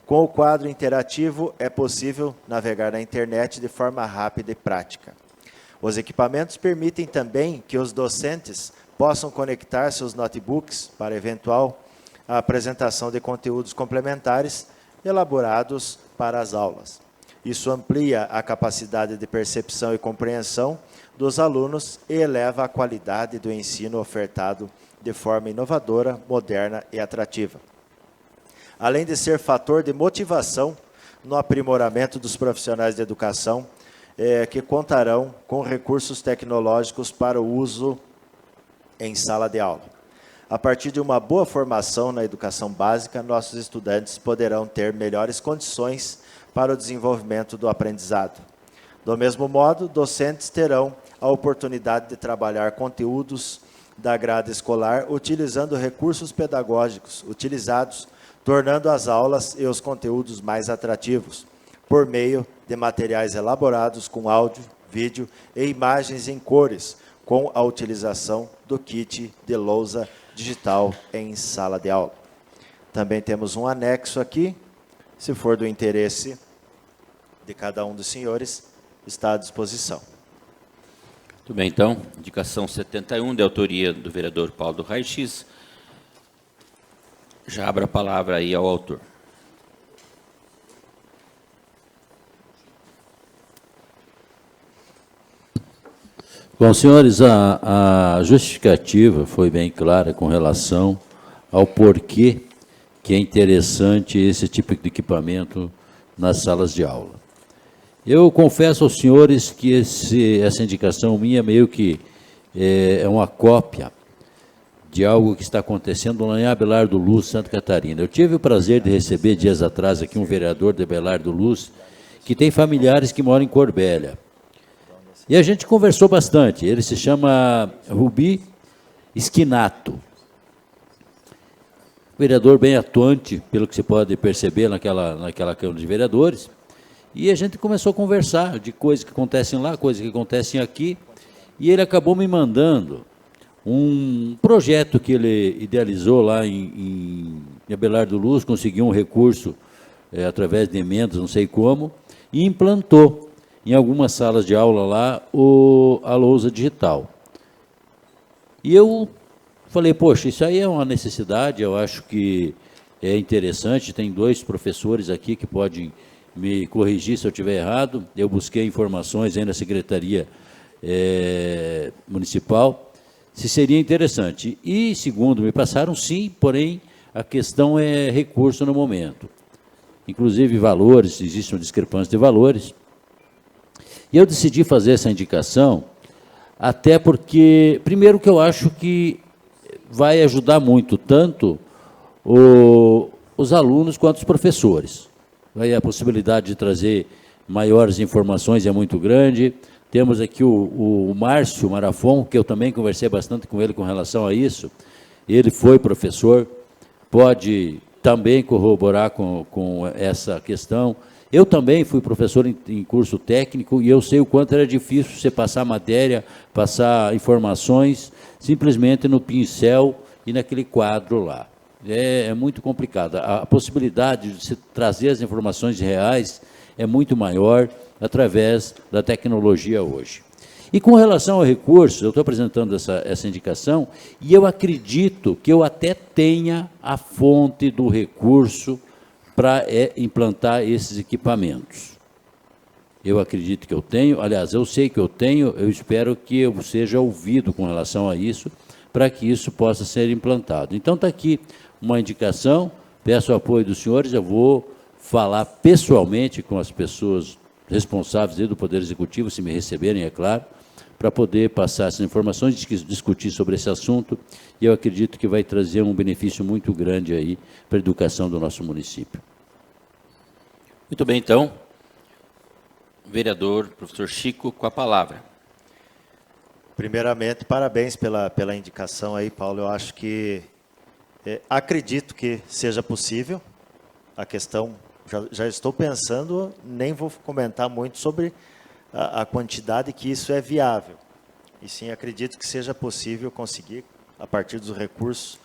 Com o quadro interativo, é possível navegar na internet de forma rápida e prática. Os equipamentos permitem também que os docentes possam conectar seus notebooks para eventual apresentação de conteúdos complementares elaborados para as aulas. Isso amplia a capacidade de percepção e compreensão dos alunos e eleva a qualidade do ensino ofertado de forma inovadora, moderna e atrativa. Além de ser fator de motivação no aprimoramento dos profissionais de educação, que contarão com recursos tecnológicos para o uso em sala de aula. A partir de uma boa formação na educação básica, nossos estudantes poderão ter melhores condições para o desenvolvimento do aprendizado. Do mesmo modo, docentes terão a oportunidade de trabalhar conteúdos da grade escolar utilizando recursos pedagógicos utilizados, tornando as aulas e os conteúdos mais atrativos, por meio de materiais elaborados com áudio, vídeo e imagens em cores, com a utilização do kit de lousa digital em sala de aula. Também temos um anexo aqui. Se for do interesse de cada um dos senhores, está à disposição. Muito bem, então, indicação 71, de autoria do vereador Paulo do Raio-X. Já abro a palavra aí ao autor. Bom, senhores, a justificativa foi bem clara com relação ao porquê que é interessante esse tipo de equipamento nas salas de aula. Eu confesso aos senhores que essa indicação minha meio que é uma cópia de algo que está acontecendo lá em Abelardo Luz, Santa Catarina. Eu tive o prazer de receber dias atrás aqui um vereador de Abelardo Luz que tem familiares que moram em Corbélia. E a gente conversou bastante. Ele se chama Rubi Esquinato. Vereador bem atuante, pelo que se pode perceber naquela Câmara de Vereadores. E a gente começou a conversar de coisas que acontecem lá, coisas que acontecem aqui. E ele acabou me mandando um projeto que ele idealizou lá em Abelardo Luz, conseguiu um recurso através de emendas, não sei como, e implantou em algumas salas de aula lá a lousa digital. E eu falei, poxa, isso aí é uma necessidade, eu acho que é interessante, tem 2 professores aqui que podem me corrigir se eu estiver errado. Eu busquei informações aí na Secretaria Municipal, se seria interessante. E, segundo me passaram, sim, porém, a questão é recurso no momento. Inclusive valores, existe uma discrepância de valores. E eu decidi fazer essa indicação, até porque, primeiro que eu acho que vai ajudar muito, tanto os alunos quanto os professores. Aí a possibilidade de trazer maiores informações é muito grande. Temos aqui o Márcio Marafon, que eu também conversei bastante com ele com relação a isso. Ele foi professor, pode também corroborar com essa questão. Eu também fui professor em curso técnico e eu sei o quanto era difícil você passar matéria, passar informações, simplesmente no pincel e naquele quadro lá. É muito complicado. A possibilidade de você trazer as informações reais é muito maior através da tecnologia hoje. E com relação ao recurso, eu estou apresentando essa indicação e eu acredito que eu até tenha a fonte do recurso para implantar esses equipamentos. Eu acredito que eu tenho, aliás, eu sei que eu tenho, eu espero que eu seja ouvido com relação a isso, para que isso possa ser implantado. Então, está aqui uma indicação, peço o apoio dos senhores, eu vou falar pessoalmente com as pessoas responsáveis do Poder Executivo, se me receberem, é claro, para poder passar essas informações, discutir sobre esse assunto, e eu acredito que vai trazer um benefício muito grande aí para a educação do nosso município. Muito bem, então. Vereador, professor Chico, com a palavra. Primeiramente, parabéns pela indicação aí, Paulo. Eu acho que, acredito que seja possível. A questão, já estou pensando, nem vou comentar muito sobre a quantidade que isso é viável. E sim, acredito que seja possível conseguir, a partir dos recursos.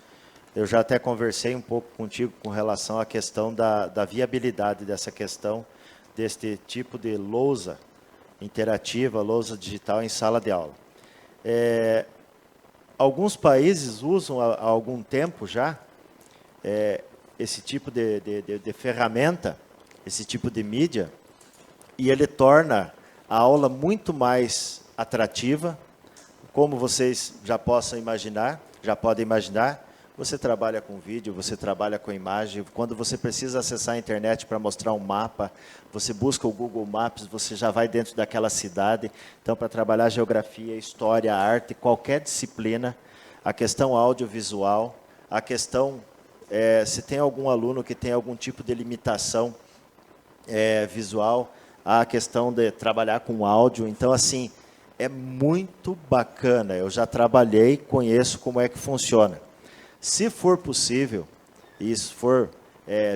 Eu já até conversei um pouco contigo com relação à questão da viabilidade dessa questão, deste tipo de lousa interativa, lousa digital em sala de aula. Alguns países usam há algum tempo já esse tipo de ferramenta, esse tipo de mídia, e ele torna a aula muito mais atrativa. Como vocês já podem imaginar, você trabalha com vídeo, você trabalha com imagem. Quando você precisa acessar a internet para mostrar um mapa, você busca o Google Maps, você já vai dentro daquela cidade. Então, para trabalhar geografia, história, arte, qualquer disciplina, a questão audiovisual, a questão, se tem algum aluno que tem algum tipo de limitação visual, a questão de trabalhar com áudio. Então, assim, é muito bacana. Eu já trabalhei, conheço como é que funciona. Se for possível, e isso for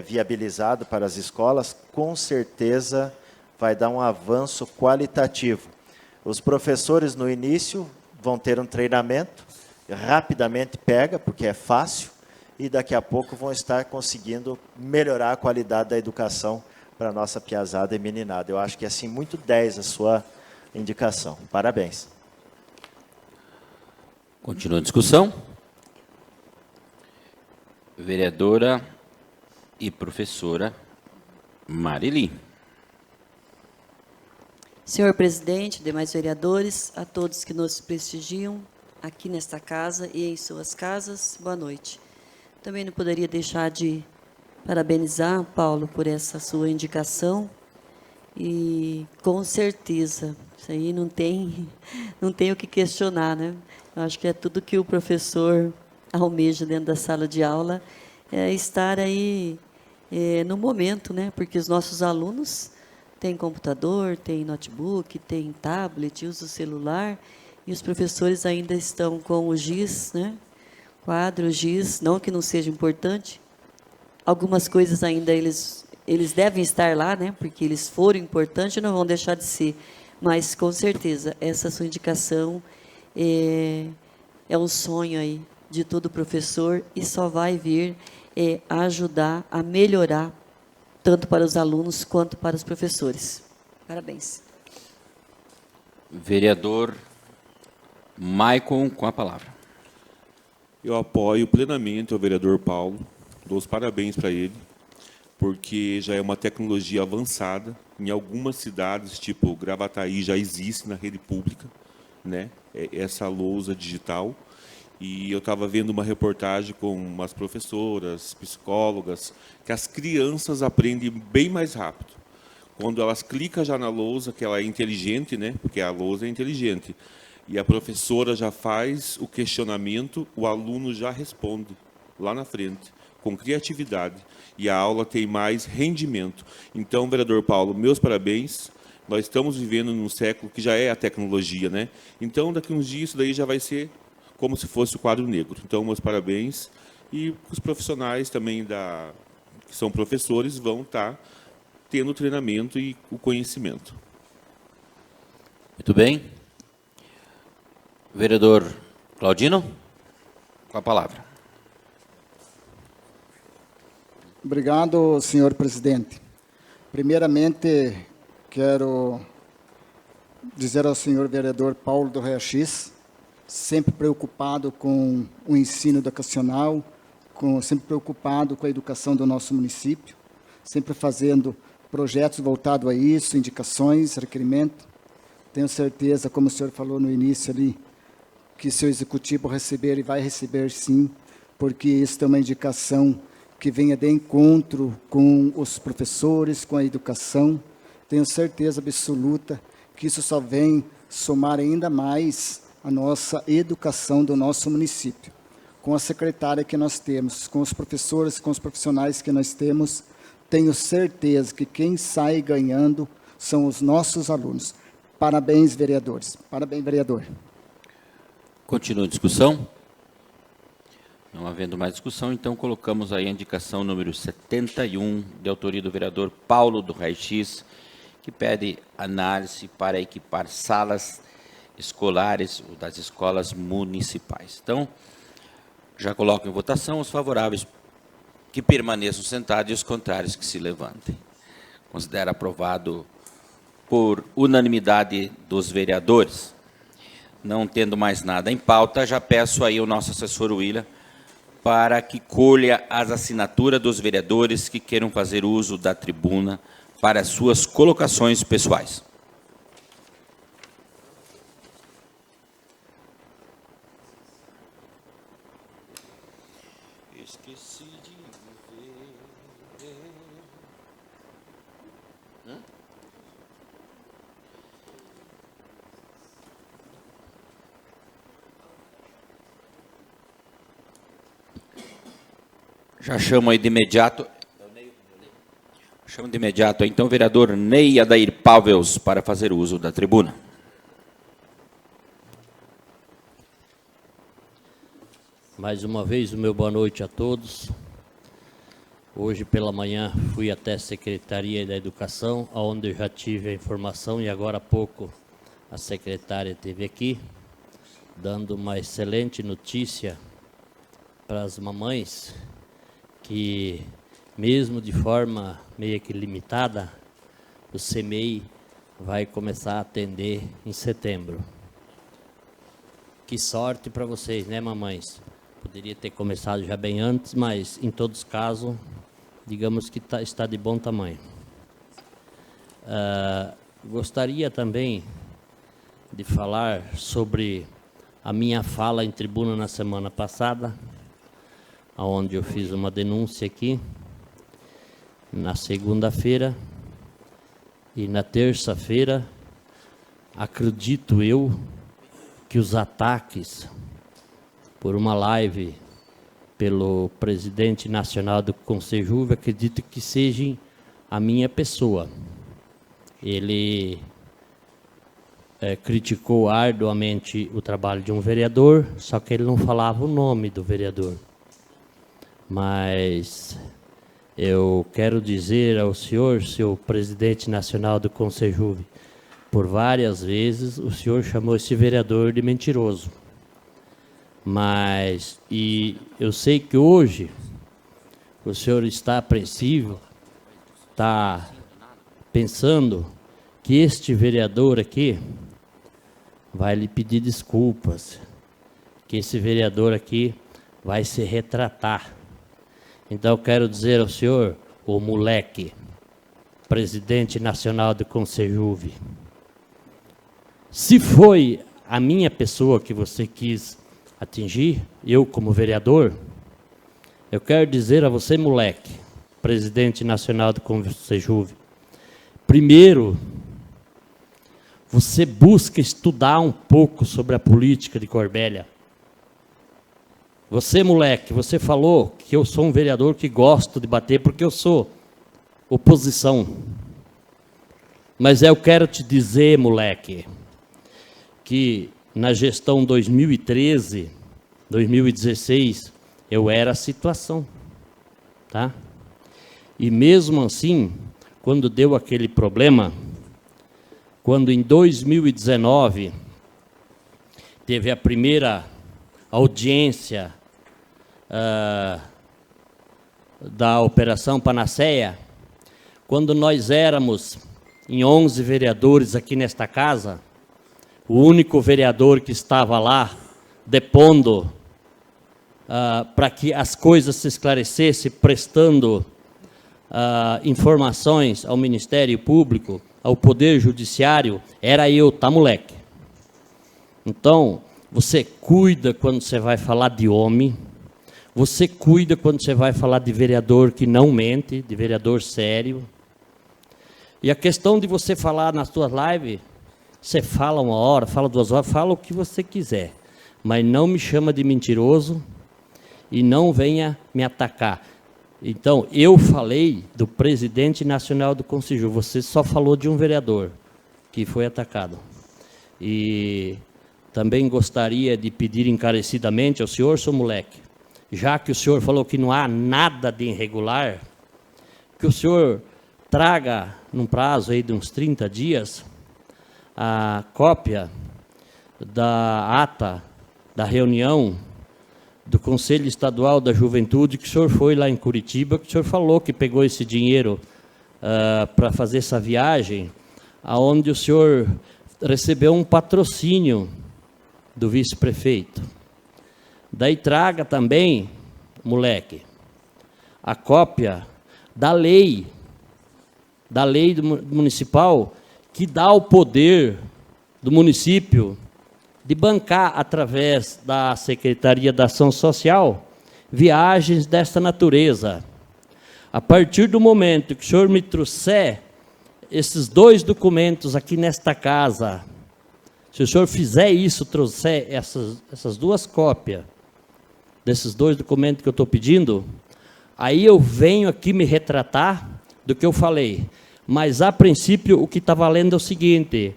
viabilizado para as escolas, com certeza vai dar um avanço qualitativo. Os professores, no início, vão ter um treinamento, rapidamente pega, porque é fácil, e daqui a pouco vão estar conseguindo melhorar a qualidade da educação para a nossa piazada e meninada. Eu acho que é assim muito 10 a sua indicação. Parabéns. Continua a discussão. Vereadora e professora Marili. Senhor presidente, demais vereadores, a todos que nos prestigiam aqui nesta casa e em suas casas, boa noite. Também não poderia deixar de parabenizar, Paulo, por essa sua indicação. E, com certeza, isso aí não tem o que questionar, né? Eu acho que é tudo que o professor almeja dentro da sala de aula, é estar aí no momento, né? Porque os nossos alunos têm computador, têm notebook, têm tablet, usam o celular, e os professores ainda estão com o giz, né? Quadro, giz, não que não seja importante. Algumas coisas ainda eles devem estar lá, né? Porque eles foram importantes e não vão deixar de ser. Mas, com certeza, essa sua indicação é um sonho aí de todo professor e só vai vir ajudar a melhorar tanto para os alunos quanto para os professores. Parabéns. Vereador Maicon, com a palavra. Eu apoio plenamente o vereador Paulo, dou os parabéns para ele, porque já é uma tecnologia avançada. Em algumas cidades, tipo Gravataí, já existe na rede pública, né, essa lousa digital. E eu estava vendo uma reportagem com umas professoras, psicólogas, que as crianças aprendem bem mais rápido. Quando elas clicam já na lousa, que ela é inteligente, né, porque a lousa é inteligente, e a professora já faz o questionamento, o aluno já responde lá na frente, com criatividade, e a aula tem mais rendimento. Então, vereador Paulo, meus parabéns. Nós estamos vivendo num século que já é a tecnologia, né? Então, daqui a uns dias, isso daí já vai ser como se fosse o quadro negro. Então, meus parabéns. E os profissionais também que são professores vão estar tendo o treinamento e o conhecimento. Muito bem. Vereador Claudino, com a palavra. Obrigado, senhor presidente. Primeiramente, quero dizer ao senhor vereador Paulo do Reachis, sempre preocupado com o ensino educacional, sempre preocupado com a educação do nosso município, sempre fazendo projetos voltados a isso, indicações, requerimentos. Tenho certeza, como o senhor falou no início ali, que seu executivo receber e vai receber sim, porque isso é uma indicação que venha de encontro com os professores, com a educação. Tenho certeza absoluta que isso só vem somar ainda mais a nossa educação do nosso município. Com a secretária que nós temos, com os professores, com os profissionais que nós temos, tenho certeza que quem sai ganhando são os nossos alunos. Parabéns, vereadores. Parabéns, vereador. Continua a discussão? Não havendo mais discussão, então colocamos aí a indicação número 71, de autoria do vereador Paulo do Reachis, que pede análise para equipar salas escolares das escolas municipais. Então, já coloco em votação os favoráveis que permaneçam sentados e os contrários que se levantem. Considero aprovado por unanimidade dos vereadores. Não tendo mais nada em pauta, já peço aí ao nosso assessor Willa para que colha as assinaturas dos vereadores que queiram fazer uso da tribuna para suas colocações pessoais. Esqueci de ver. Já chamo aí de imediato. Chamo de imediato, então, o vereador Ney Adair Pavels para fazer uso da tribuna. Mais uma vez, o meu boa noite a todos. Hoje pela manhã fui até a Secretaria da Educação, onde eu já tive a informação, e agora há pouco a secretária esteve aqui, dando uma excelente notícia para as mamães, que, mesmo de forma meio que limitada, o CEMEI vai começar a atender em setembro. Que sorte para vocês, né, mamães? Poderia ter começado já bem antes, mas, em todos os casos, digamos que está de bom tamanho. Gostaria também de falar sobre a minha fala em tribuna na semana passada, onde eu fiz uma denúncia aqui, na segunda-feira, e na terça-feira, acredito eu, que os ataques por uma live pelo presidente nacional do Conselho, acredito que sejam a minha pessoa. Ele criticou arduamente o trabalho de um vereador, só que ele não falava o nome do vereador. Mas eu quero dizer ao senhor, seu presidente nacional do Conselho, por várias vezes o senhor chamou esse vereador de mentiroso. E eu sei que hoje o senhor está apreensivo, está pensando que este vereador aqui vai lhe pedir desculpas, que esse vereador aqui vai se retratar. Então eu quero dizer ao senhor, o moleque, presidente nacional do Conselho, se foi a minha pessoa que você quis atingir, eu como vereador, eu quero dizer a você, moleque, presidente nacional do Conselho, primeiro, você busca estudar um pouco sobre a política de Corbélia. Você, moleque, você falou que eu sou um vereador que gosto de bater porque eu sou oposição. Mas eu quero te dizer, moleque, que na gestão 2013, 2016, eu era a situação, tá? E mesmo assim, quando deu aquele problema, quando em 2019 teve a primeira audiência da Operação Panaceia, quando nós éramos em 11 vereadores aqui nesta casa, o único vereador que estava lá depondo para que as coisas se esclarecessem, prestando informações ao Ministério Público, ao Poder Judiciário, era eu, tá, moleque? Então, você cuida quando você vai falar de homem, você cuida quando você vai falar de vereador que não mente, de vereador sério. E a questão de você falar nas suas lives, você fala 1 hora, fala 2 horas, fala o que você quiser, mas não me chama de mentiroso e não venha me atacar. Então, eu falei do presidente nacional do Conselho, você só falou de um vereador que foi atacado. E também gostaria de pedir encarecidamente ao senhor, seu moleque, já que o senhor falou que não há nada de irregular, que o senhor traga, num prazo aí de uns 30 dias, a cópia da ata da reunião do Conselho Estadual da Juventude, que o senhor foi lá em Curitiba, que o senhor falou que pegou esse dinheiro para fazer essa viagem, aonde o senhor recebeu um patrocínio do vice-prefeito. Daí traga também, moleque, a cópia da lei municipal que dá o poder do município de bancar, através da Secretaria da Ação Social, viagens dessa natureza. A partir do momento que o senhor me trouxer esses 2 documentos aqui nesta casa, se o senhor fizer isso, trouxer essas 2 cópias desses 2 documentos que eu estou pedindo, aí eu venho aqui me retratar do que eu falei. Mas, a princípio, o que está valendo é o seguinte: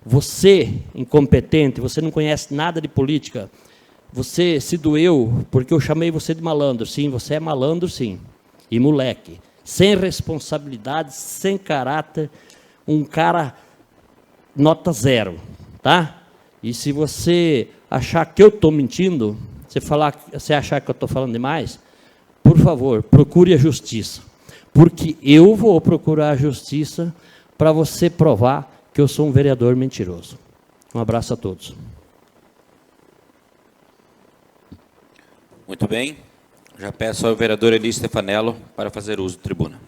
você, incompetente, você não conhece nada de política, você se doeu porque eu chamei você de malandro. Sim, você é malandro, sim. E moleque, sem responsabilidade, sem caráter, um cara nota 0, tá? E se você achar que eu estou mentindo, você achar que eu estou falando demais, por favor, procure a justiça, porque eu vou procurar a justiça para você provar que eu sou um vereador mentiroso. Um abraço a todos. Muito bem. Já peço ao vereador Eli Stefanello para fazer uso da tribuna.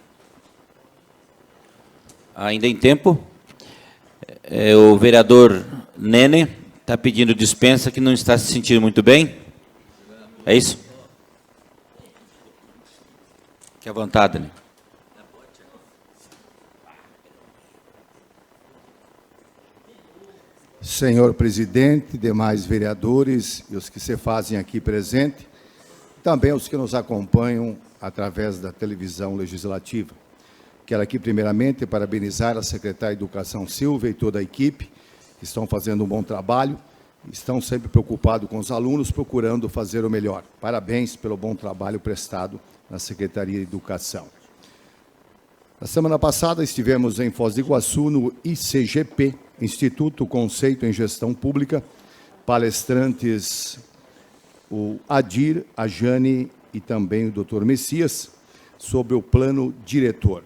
Ainda em tempo, o vereador Nene está pedindo dispensa, que não está se sentindo muito bem. É isso? Fique à vontade, né? Senhor presidente, demais vereadores e os que se fazem aqui presente, também os que nos acompanham através da televisão legislativa. Quero aqui, primeiramente, parabenizar a secretária de Educação Silvia e toda a equipe, que estão fazendo um bom trabalho, estão sempre preocupados com os alunos, procurando fazer o melhor. Parabéns pelo bom trabalho prestado na Secretaria de Educação. Na semana passada estivemos em Foz do Iguaçu, no ICGP, Instituto Conceito em Gestão Pública, palestrantes o Adir, a Jane e também o Dr. Messias, sobre o plano diretor.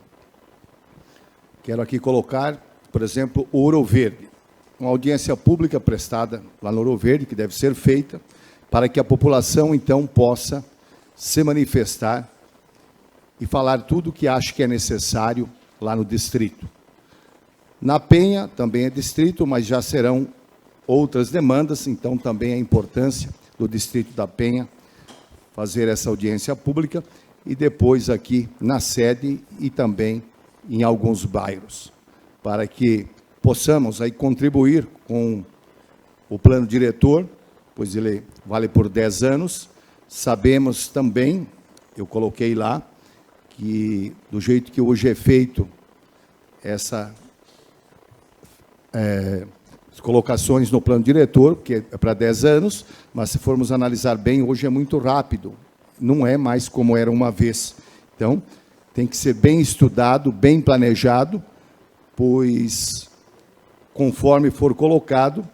Quero aqui colocar, por exemplo, o Ouro Verde, uma audiência pública prestada lá no Ouro Verde, que deve ser feita, para que a população, então, possa se manifestar e falar tudo o que acha que é necessário lá no distrito. Na Penha, também é distrito, mas já serão outras demandas, então também a importância do distrito da Penha fazer essa audiência pública e depois aqui na sede e também em alguns bairros, para que possamos aí contribuir com o plano diretor, pois ele vale por 10 anos. Sabemos também, eu coloquei lá, que do jeito que hoje é feito essa colocações no plano diretor, que é para 10 anos, mas se formos analisar bem, hoje é muito rápido, não é mais como era uma vez. Então, tem que ser bem estudado, bem planejado, pois, conforme for colocado,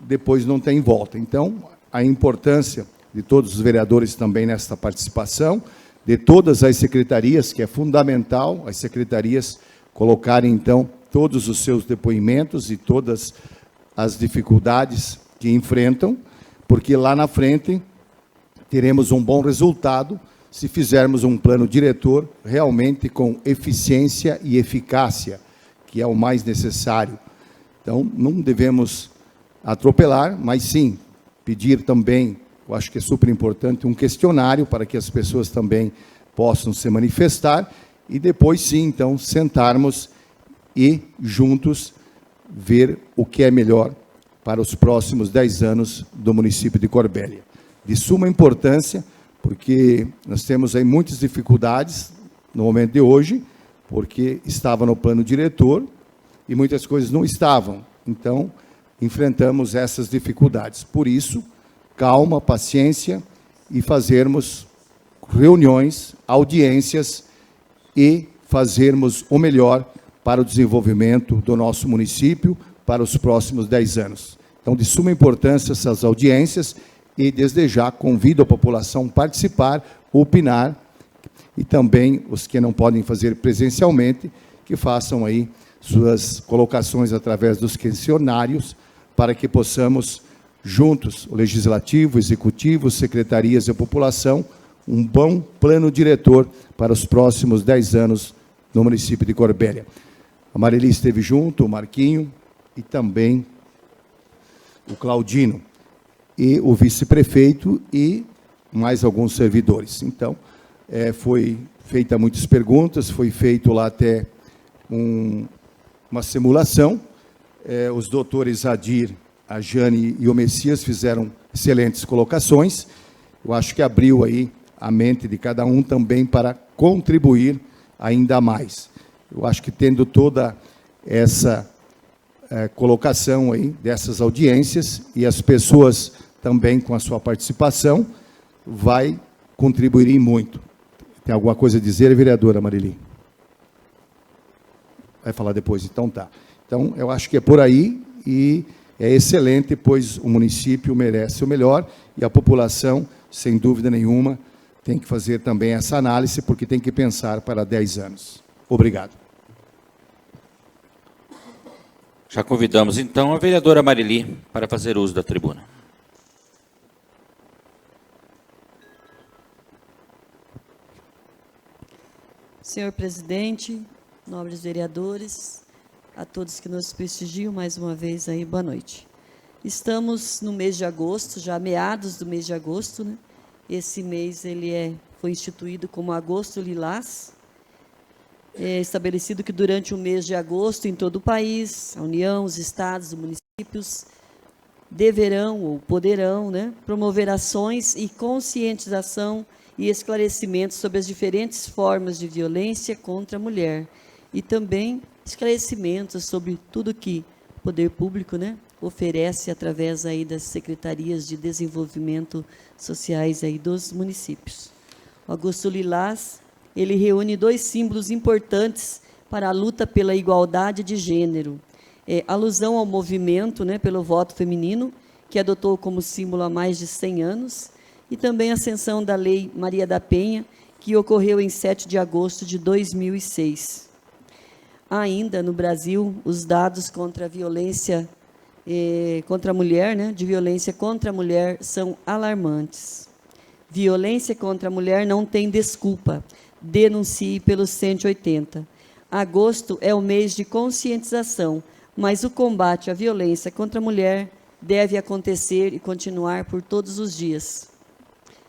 depois não tem volta. Então, a importância de todos os vereadores também nesta participação, de todas as secretarias, que é fundamental, as secretarias colocarem, então, todos os seus depoimentos e todas as dificuldades que enfrentam, porque lá na frente teremos um bom resultado se fizermos um plano diretor realmente com eficiência e eficácia, que é o mais necessário. Então, não devemos atropelar, mas sim pedir também, eu acho que é super importante, um questionário para que as pessoas também possam se manifestar e depois sim, então, sentarmos e juntos ver o que é melhor para os próximos 10 anos do município de Corbélia. De suma importância, porque nós temos aí muitas dificuldades no momento de hoje, porque estava no plano diretor e muitas coisas não estavam. Então, enfrentamos essas dificuldades. Por isso, calma, paciência e fazermos reuniões, audiências e fazermos o melhor para o desenvolvimento do nosso município para os próximos 10 anos. Então, de suma importância essas audiências e, desde já, convido a população a participar, opinar e também os que não podem fazer presencialmente, que façam aí suas colocações através dos questionários para que possamos, juntos, o Legislativo, o Executivo, secretarias e a população, um bom plano diretor para os próximos 10 anos no município de Corbélia. A Marili esteve junto, o Marquinho e também o Claudino, e o vice-prefeito e mais alguns servidores. Então, foi feita muitas perguntas, foi feito lá até uma simulação. Os doutores Adir, a Jane e o Messias fizeram excelentes colocações. Eu acho que abriu aí a mente de cada um também para contribuir ainda mais. Eu acho que tendo toda essa colocação aí dessas audiências e as pessoas também com a sua participação, vai contribuir muito. Tem alguma coisa a dizer, vereadora Marili? Vai falar depois, então tá. Então, eu acho que é por aí e é excelente, pois o município merece o melhor e a população, sem dúvida nenhuma, tem que fazer também essa análise, porque tem que pensar para 10 anos. Obrigado. Já convidamos, então, a vereadora Marili para fazer uso da tribuna. Senhor presidente, nobres vereadores, a todos que nos prestigiam, mais uma vez aí, boa noite. Estamos no mês de agosto, já meados do mês de agosto, né? Esse mês ele foi instituído como Agosto Lilás. É estabelecido que durante o mês de agosto, em todo o país, a União, os estados, os municípios deverão ou poderão, né, promover ações e conscientização e esclarecimentos sobre as diferentes formas de violência contra a mulher e também esclarecimentos sobre tudo que o poder público, né, oferece através aí das secretarias de desenvolvimento sociais aí dos municípios. O Agosto Lilás, ele reúne 2 símbolos importantes para a luta pela igualdade de gênero. Alusão ao movimento, né, pelo voto feminino, que adotou como símbolo há mais de 100 anos, e também a ascensão da Lei Maria da Penha, que ocorreu em 7 de agosto de 2006. Ainda no Brasil, os dados contra a violência contra a mulher, né, de violência contra a mulher, são alarmantes. Violência contra a mulher não tem desculpa. Denuncie pelo 180. Agosto é o mês de conscientização, mas o combate à violência contra a mulher deve acontecer e continuar por todos os dias.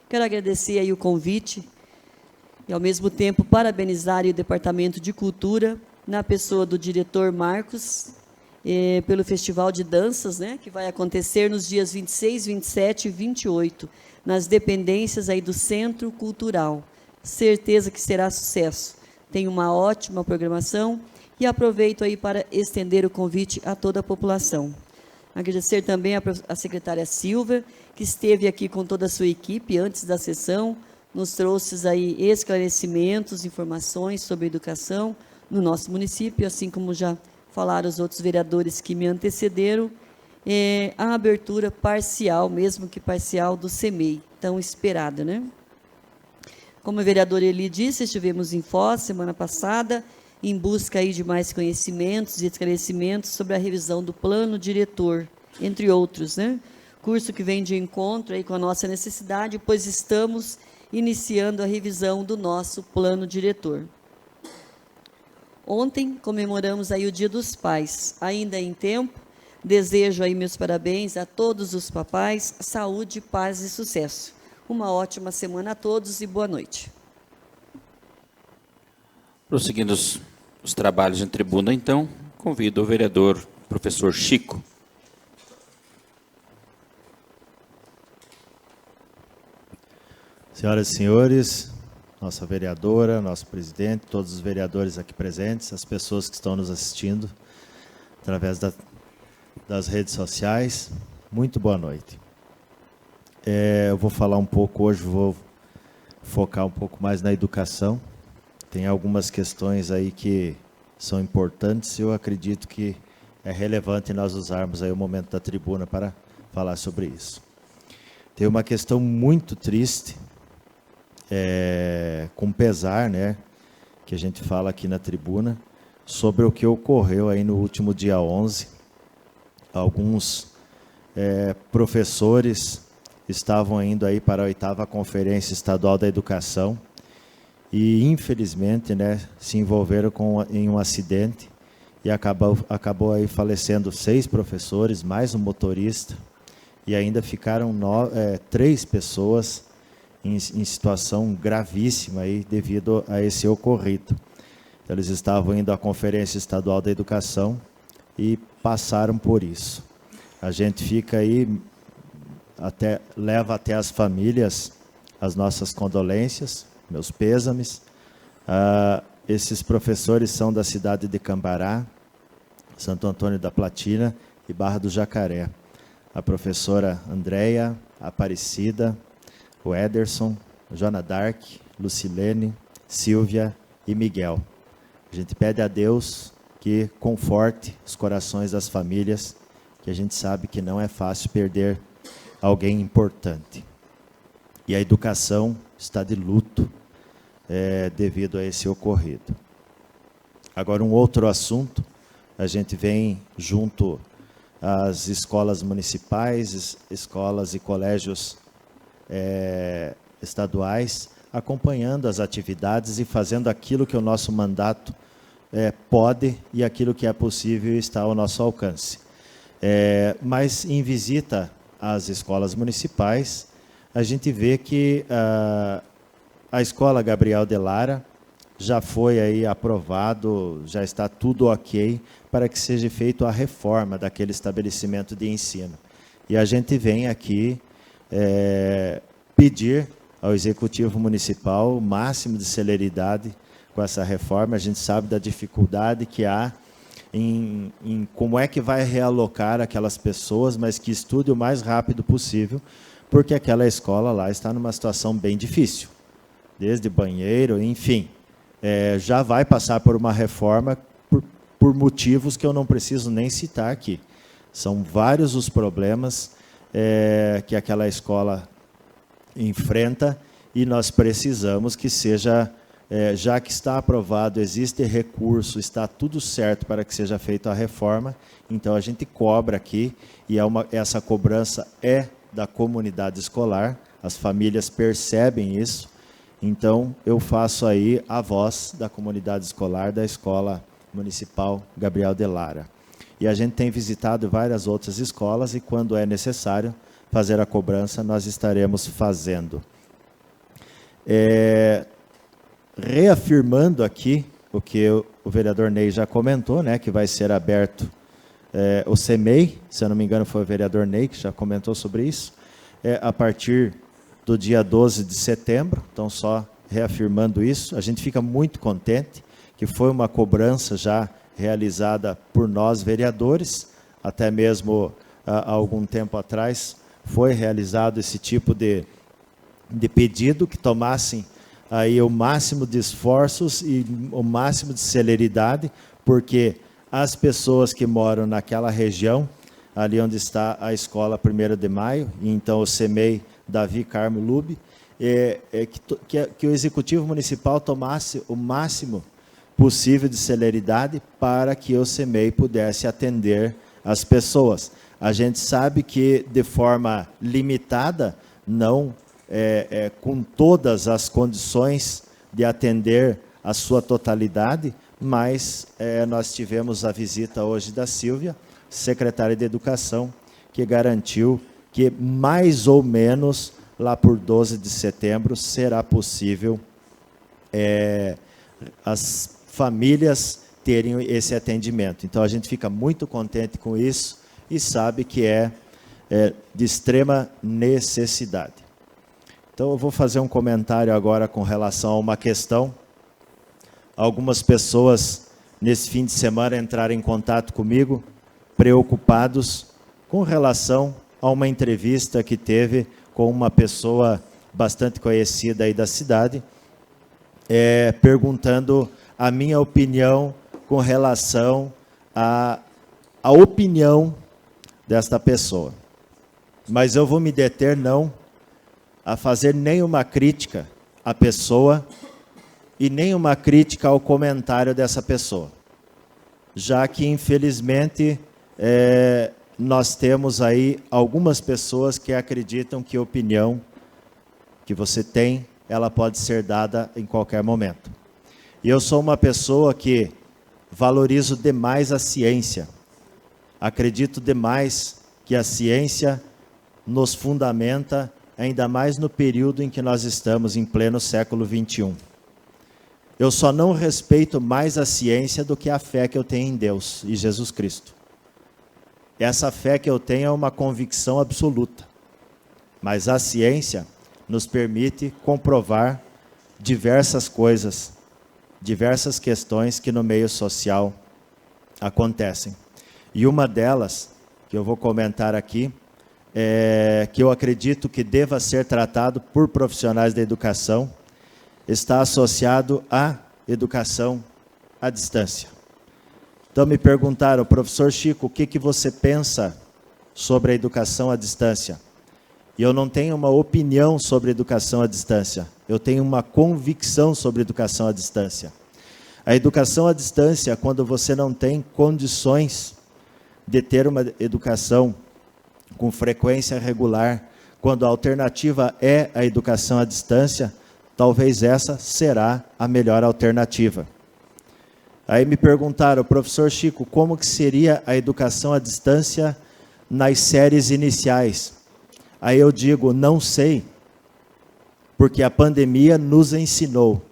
Quero agradecer aí o convite e, ao mesmo tempo, parabenizar o Departamento de Cultura, na pessoa do diretor Marcos, pelo Festival de Danças, né, que vai acontecer nos dias 26, 27 e 28, nas dependências aí do Centro Cultural. Certeza que será sucesso. Tem uma ótima programação e aproveito aí para estender o convite a toda a população. Agradecer também a secretária Silva, que esteve aqui com toda a sua equipe antes da sessão, nos trouxe aí esclarecimentos, informações sobre educação no nosso município, assim como já falaram os outros vereadores que me antecederam, a abertura parcial, mesmo que parcial, do CEMEI, tão esperada, né? Como o vereador Eli disse, estivemos em Foz semana passada, em busca aí de mais conhecimentos e esclarecimentos sobre a revisão do plano diretor, entre outros, né? Curso que vem de encontro aí com a nossa necessidade, pois estamos iniciando a revisão do nosso plano diretor. Ontem comemoramos aí o Dia dos Pais, ainda em tempo. Desejo aí meus parabéns a todos os papais, saúde, paz e sucesso. Uma ótima semana a todos e boa noite. Prosseguindo os trabalhos em tribuna, então, convido o vereador professor Chico. Senhoras e senhores, nossa vereadora, nosso presidente, todos os vereadores aqui presentes, as pessoas que estão nos assistindo através das redes sociais, muito boa noite. Eu vou falar um pouco hoje, vou focar um pouco mais na educação. Tem algumas questões aí que são importantes e eu acredito que é relevante nós usarmos aí o momento da tribuna para falar sobre isso. Tem uma questão muito triste, com pesar, né, que a gente fala aqui na tribuna, sobre o que ocorreu aí no último dia 11. Alguns professores estavam indo aí para a 8ª Conferência Estadual da Educação e, infelizmente, né, se envolveram em um acidente e acabou aí falecendo 6 professores, mais um motorista, e ainda ficaram 3 pessoas em situação gravíssima aí devido a esse ocorrido. Então, eles estavam indo à Conferência Estadual da Educação e passaram por isso. A gente fica aí, leva até as famílias as nossas condolências, meus pêsames. Esses professores são da cidade de Cambará, Santo Antônio da Platina e Barra do Jacaré. A professora Andréia, Aparecida, o Ederson, Joana Dark, Lucilene, Silvia e Miguel. A gente pede a Deus que conforte os corações das famílias, que a gente sabe que não é fácil perder alguém importante. E a educação está de luto devido a esse ocorrido. Agora, um outro assunto, a gente vem junto às escolas municipais, escolas e colégios estaduais, acompanhando as atividades e fazendo aquilo que o nosso mandato pode e aquilo que é possível está ao nosso alcance. Mas em visita às escolas municipais, a gente vê que a escola Gabriel de Lara já foi aí aprovado, já está tudo ok para que seja feita a reforma daquele estabelecimento de ensino. E a gente vem aqui pedir ao Executivo Municipal o máximo de celeridade com essa reforma. A gente sabe da dificuldade que há em como é que vai realocar aquelas pessoas, mas que estude o mais rápido possível, porque aquela escola lá está numa situação bem difícil, desde banheiro, enfim. Já vai passar por uma reforma por motivos que eu não preciso nem citar aqui. São vários os problemas que aquela escola enfrenta e nós precisamos que seja, já que está aprovado, existe recurso, está tudo certo para que seja feita a reforma, então a gente cobra aqui, e essa cobrança é da comunidade escolar, as famílias percebem isso, então eu faço aí a voz da comunidade escolar da Escola Municipal Gabriel de Lara. E a gente tem visitado várias outras escolas e quando é necessário fazer a cobrança, nós estaremos fazendo. Reafirmando aqui o que o vereador Ney já comentou, né, que vai ser aberto o CEMEI, se eu não me engano foi o vereador Ney que já comentou sobre isso, a partir do dia 12 de setembro, então só reafirmando isso, a gente fica muito contente que foi uma cobrança já realizada por nós vereadores, até mesmo há algum tempo atrás foi realizado esse tipo de pedido, que tomassem aí o máximo de esforços e o máximo de celeridade, porque as pessoas que moram naquela região, ali onde está a escola 1º de Maio, e então o CEMEI Davi Carmo Lube, que o Executivo Municipal tomasse o máximo possível de celeridade para que o CEMEI pudesse atender as pessoas. A gente sabe que de forma limitada, não com todas as condições de atender a sua totalidade, mas nós tivemos a visita hoje da Silvia, secretária de Educação, que garantiu que mais ou menos lá por 12 de setembro será possível as famílias terem esse atendimento. Então a gente fica muito contente com isso e sabe que é de extrema necessidade. Então eu vou fazer um comentário agora com relação a uma questão. Algumas pessoas nesse fim de semana entraram em contato comigo, preocupados com relação a uma entrevista que teve com uma pessoa bastante conhecida aí da cidade, perguntando a minha opinião com relação à opinião desta pessoa. Mas eu vou me deter não a fazer nenhuma crítica à pessoa e nenhuma crítica ao comentário dessa pessoa, já que, infelizmente, nós temos aí algumas pessoas que acreditam que a opinião que você tem, ela pode ser dada em qualquer momento. E eu sou uma pessoa que valorizo demais a ciência. Acredito demais que a ciência nos fundamenta, ainda mais no período em que nós estamos, em pleno século XXI. Eu só não respeito mais a ciência do que a fé que eu tenho em Deus e Jesus Cristo. Essa fé que eu tenho é uma convicção absoluta. Mas a ciência nos permite comprovar diversas coisas, diversas questões que no meio social acontecem. E uma delas, que eu vou comentar aqui, que eu acredito que deva ser tratado por profissionais da educação, está associado à educação à distância. Então me perguntaram, professor Chico, o que você pensa sobre a educação à distância? E eu não tenho uma opinião sobre educação à distância. Eu tenho uma convicção sobre educação à distância. A educação à distância, quando você não tem condições de ter uma educação com frequência regular, quando a alternativa é a educação à distância, talvez essa será a melhor alternativa. Aí me perguntaram, professor Chico, como que seria a educação à distância nas séries iniciais? Aí eu digo, não sei, porque a pandemia nos ensinou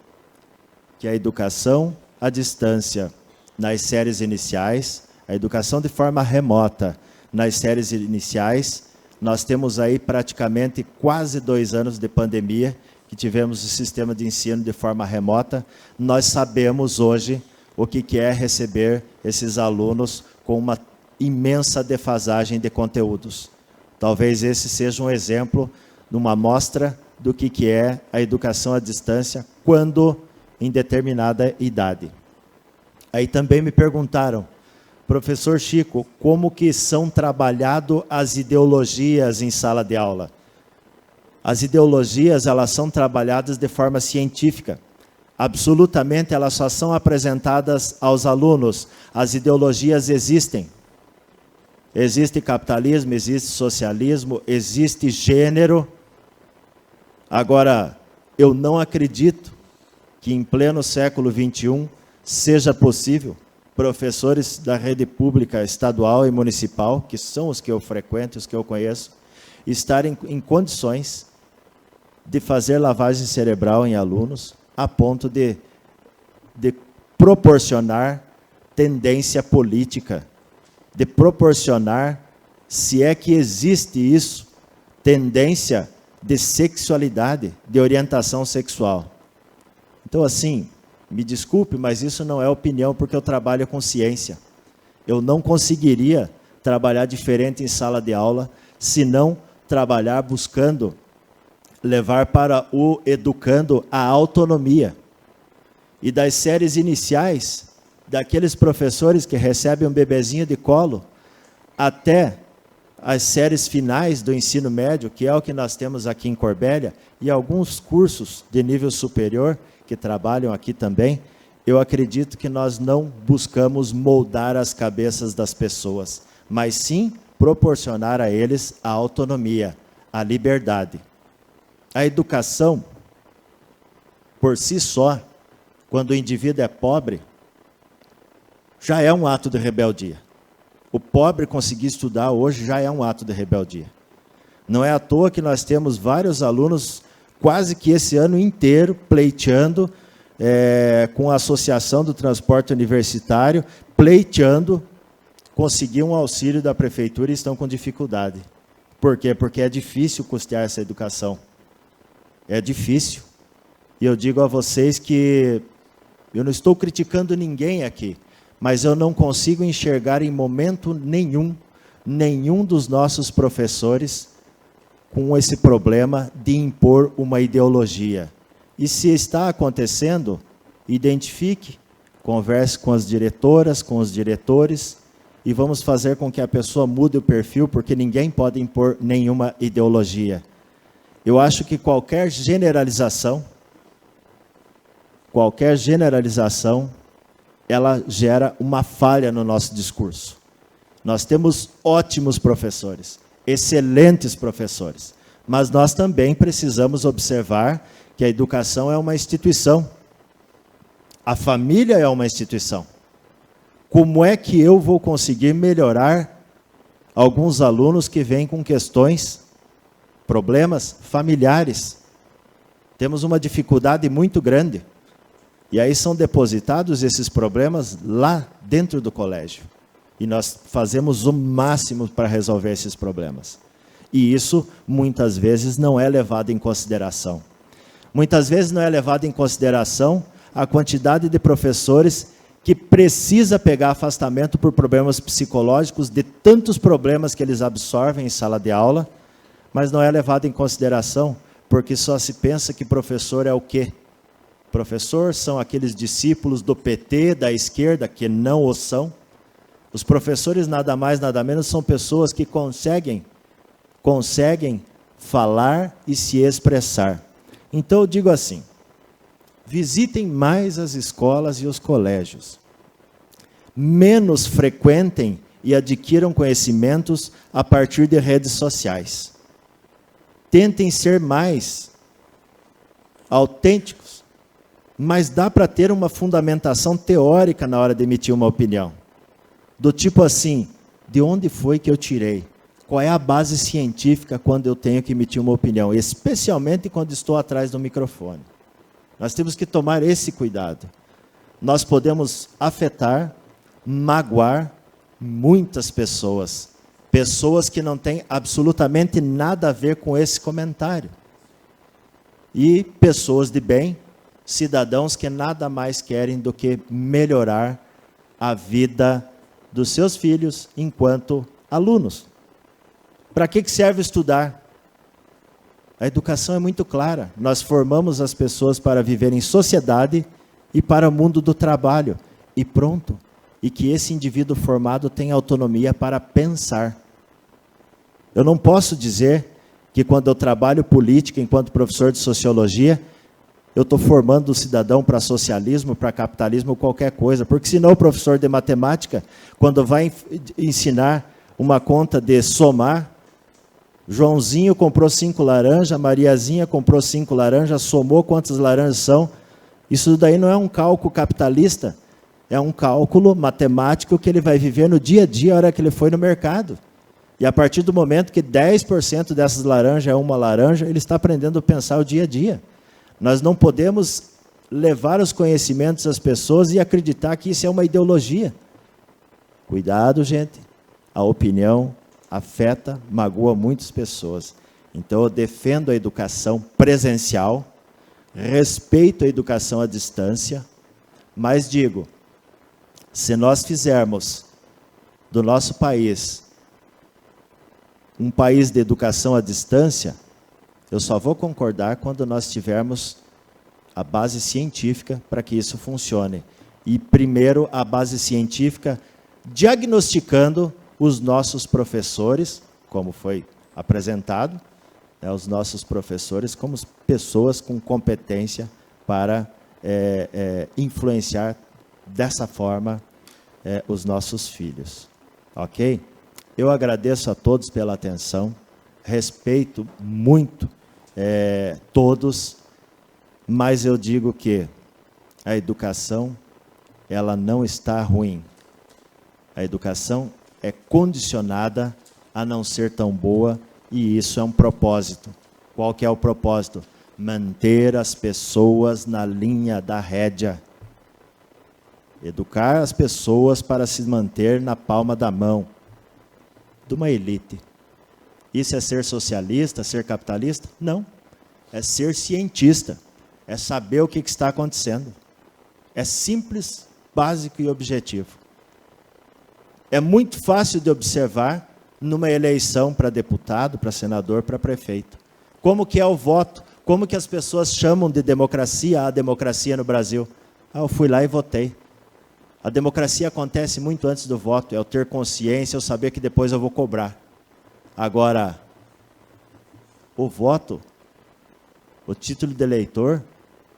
que a educação à distância nas séries iniciais, a educação de forma remota nas séries iniciais, nós temos aí praticamente quase 2 anos de pandemia, que tivemos o sistema de ensino de forma remota. Nós sabemos hoje o que é receber esses alunos com uma imensa defasagem de conteúdos. Talvez esse seja um exemplo de uma amostra do que é a educação à distância quando em determinada idade. Aí também me perguntaram, professor Chico, como que são trabalhadas as ideologias em sala de aula? As ideologias, elas são trabalhadas de forma científica. Absolutamente, elas só são apresentadas aos alunos. As ideologias existem. Existe capitalismo, existe socialismo, existe gênero. Agora, eu não acredito que em pleno século XXI seja possível professores da rede pública estadual e municipal, que são os que eu frequento, os que eu conheço, estarem em condições de fazer lavagem cerebral em alunos, a ponto de proporcionar tendência política, de proporcionar, se é que existe isso, tendência de sexualidade, de orientação sexual. Então, assim, me desculpe, mas isso não é opinião, porque eu trabalho com ciência. Eu não conseguiria trabalhar diferente em sala de aula, se não trabalhar buscando levar para o educando a autonomia. E das séries iniciais, daqueles professores que recebem um bebezinho de colo, até as séries finais do ensino médio, que é o que nós temos aqui em Corbélia, e alguns cursos de nível superior, que trabalham aqui também, eu acredito que nós não buscamos moldar as cabeças das pessoas, mas sim proporcionar a eles a autonomia, a liberdade. A educação, por si só, quando o indivíduo é pobre, já é um ato de rebeldia. O pobre conseguir estudar hoje já é um ato de rebeldia. Não é à toa que nós temos vários alunos, quase que esse ano inteiro, pleiteando, com a Associação do Transporte Universitário, pleiteando, conseguir um auxílio da prefeitura e estão com dificuldade. Por quê? Porque é difícil custear essa educação. É difícil. E eu digo a vocês que eu não estou criticando ninguém aqui, mas eu não consigo enxergar em momento nenhum dos nossos professores com esse problema de impor uma ideologia. E se está acontecendo, identifique, converse com as diretoras, com os diretores, e vamos fazer com que a pessoa mude o perfil, porque ninguém pode impor nenhuma ideologia. Eu acho que qualquer generalização, ela gera uma falha no nosso discurso. Nós temos ótimos professores, excelentes professores, mas nós também precisamos observar que a educação é uma instituição. A família é uma instituição. Como é que eu vou conseguir melhorar alguns alunos que vêm com questões, problemas familiares? Temos uma dificuldade muito grande. E aí são depositados esses problemas lá dentro do colégio. E nós fazemos o máximo para resolver esses problemas. E isso, muitas vezes, não é levado em consideração. Muitas vezes não é levado em consideração a quantidade de professores que precisa pegar afastamento por problemas psicológicos, de tantos problemas que eles absorvem em sala de aula, mas não é levado em consideração porque só se pensa que professor é o quê? Professor são aqueles discípulos do PT, da esquerda, que não o são. Os professores, nada mais, nada menos, são pessoas que conseguem falar e se expressar. Então eu digo assim, visitem mais as escolas e os colégios. Menos frequentem e adquiram conhecimentos a partir de redes sociais. Tentem ser mais autênticos, mas dá para ter uma fundamentação teórica na hora de emitir uma opinião. Do tipo assim, de onde foi que eu tirei? Qual é a base científica quando eu tenho que emitir uma opinião? Especialmente quando estou atrás do microfone. Nós temos que tomar esse cuidado. Nós podemos afetar, magoar muitas pessoas. Pessoas que não têm absolutamente nada a ver com esse comentário. E pessoas de bem, cidadãos que nada mais querem do que melhorar a vida dos seus filhos enquanto alunos. Para que serve estudar? A educação é muito clara. Nós formamos as pessoas para viver em sociedade e para o mundo do trabalho. E pronto. E que esse indivíduo formado tenha autonomia para pensar. Eu não posso dizer que quando eu trabalho política, enquanto professor de sociologia, eu estou formando o cidadão para socialismo, para capitalismo, qualquer coisa. Porque senão o professor de matemática, quando vai ensinar uma conta de somar, Joãozinho comprou 5 laranjas, Mariazinha comprou 5 laranjas, somou quantas laranjas são. Isso daí não é um cálculo capitalista, é um cálculo matemático que ele vai viver no dia a dia, a hora que ele foi no mercado. E a partir do momento que 10% dessas laranjas é uma laranja, ele está aprendendo a pensar o dia a dia. Nós não podemos levar os conhecimentos às pessoas e acreditar que isso é uma ideologia. Cuidado, gente. A opinião afeta, magoa muitas pessoas. Então, eu defendo a educação presencial, respeito a educação à distância, mas digo, se nós fizermos do nosso país um país de educação à distância, eu só vou concordar quando nós tivermos a base científica para que isso funcione. E, primeiro, a base científica diagnosticando os nossos professores, como foi apresentado, os nossos professores como pessoas com competência para influenciar dessa forma os nossos filhos. Ok? Eu agradeço a todos pela atenção, respeito muito todos, mas eu digo que a educação, ela não está ruim. A educação é condicionada a não ser tão boa, e isso é um propósito. Qual que é o propósito? Manter as pessoas na linha da rédea. Educar as pessoas para se manter na palma da mão de uma elite. Isso é ser socialista, ser capitalista? Não. É ser cientista. É saber o que está acontecendo. É simples, básico e objetivo. É muito fácil de observar numa eleição para deputado, para senador, para prefeito. Como que é o voto? Como que as pessoas chamam de democracia a democracia no Brasil? Eu fui lá e votei. A democracia acontece muito antes do voto, é eu ter consciência, eu saber que depois eu vou cobrar. Agora, o voto, o título de eleitor,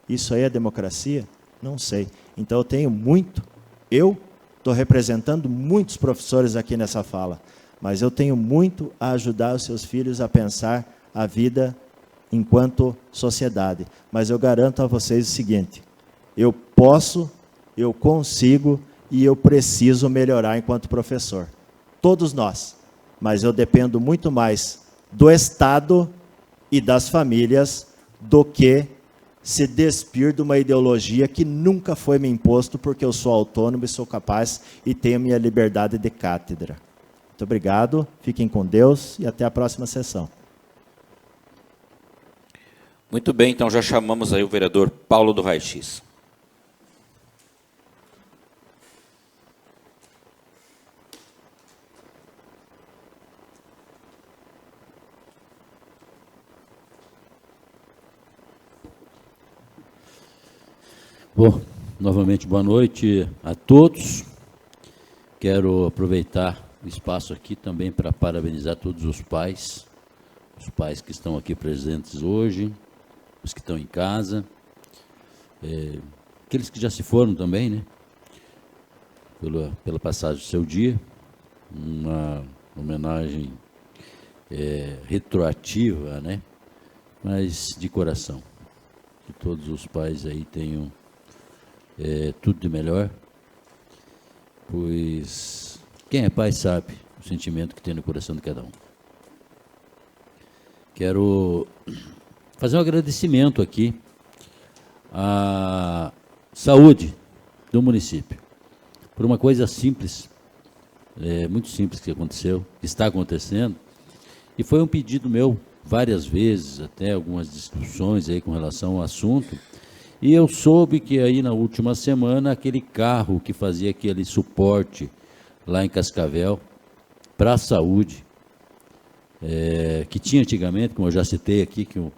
isso aí é democracia? Não sei. Então eu estou representando muitos professores aqui nessa fala, mas eu tenho muito a ajudar os seus filhos a pensar a vida enquanto sociedade. Mas eu garanto a vocês o seguinte, eu posso, eu consigo e eu preciso melhorar enquanto professor. Todos nós. Mas eu dependo muito mais do Estado e das famílias do que se despir de uma ideologia que nunca foi me imposto, porque eu sou autônomo e sou capaz e tenho minha liberdade de cátedra. Muito obrigado, fiquem com Deus e até a próxima sessão. Muito bem, então já chamamos aí o vereador Paulo do Raio-X. Bom, novamente boa noite a todos. Quero aproveitar o espaço aqui também para parabenizar todos os pais, os pais que estão aqui presentes hoje, os que estão em casa, aqueles que já se foram também, né? Pela passagem do seu dia, uma homenagem retroativa, né? Mas de coração. Que todos os pais aí tenham tudo de melhor, pois quem é pai sabe o sentimento que tem no coração de cada um. Quero fazer um agradecimento aqui à saúde do município, por uma coisa simples, muito simples que aconteceu, que está acontecendo, e foi um pedido meu várias vezes, até algumas discussões aí com relação ao assunto, e eu soube que aí na última semana aquele carro que fazia aquele suporte lá em Cascavel para a saúde, que tinha antigamente, como eu já citei aqui, que o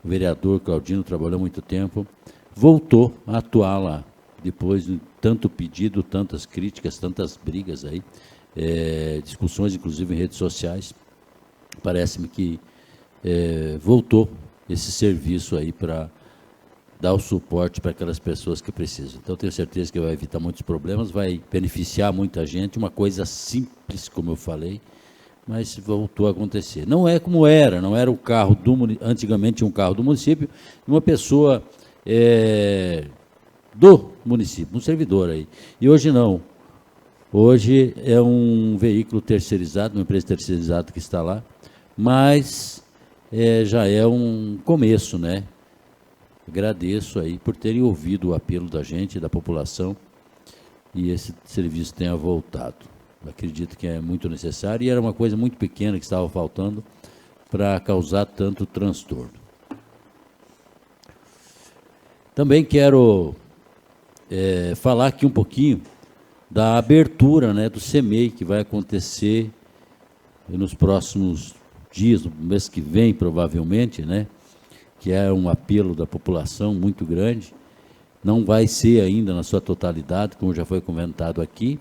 vereador Claudino trabalhou muito tempo, voltou a atuar lá, depois de tanto pedido, tantas críticas, tantas brigas aí, discussões inclusive em redes sociais, parece-me que voltou esse serviço aí para dar o suporte para aquelas pessoas que precisam. Então, tenho certeza que vai evitar muitos problemas, vai beneficiar muita gente, uma coisa simples, como eu falei, mas voltou a acontecer. Não é como era, não era o carro antigamente tinha um carro do município, e uma pessoa do município, um servidor aí. E hoje não. Hoje é um veículo terceirizado, uma empresa terceirizada que está lá, mas já é um começo, né? Agradeço aí por terem ouvido o apelo da gente, da população, e esse serviço tenha voltado. Acredito que é muito necessário, e era uma coisa muito pequena que estava faltando para causar tanto transtorno. Também quero falar aqui um pouquinho da abertura, né, do CEMEI, que vai acontecer nos próximos dias, no mês que vem, provavelmente, né, que é um apelo da população muito grande. Não vai ser ainda na sua totalidade, como já foi comentado aqui,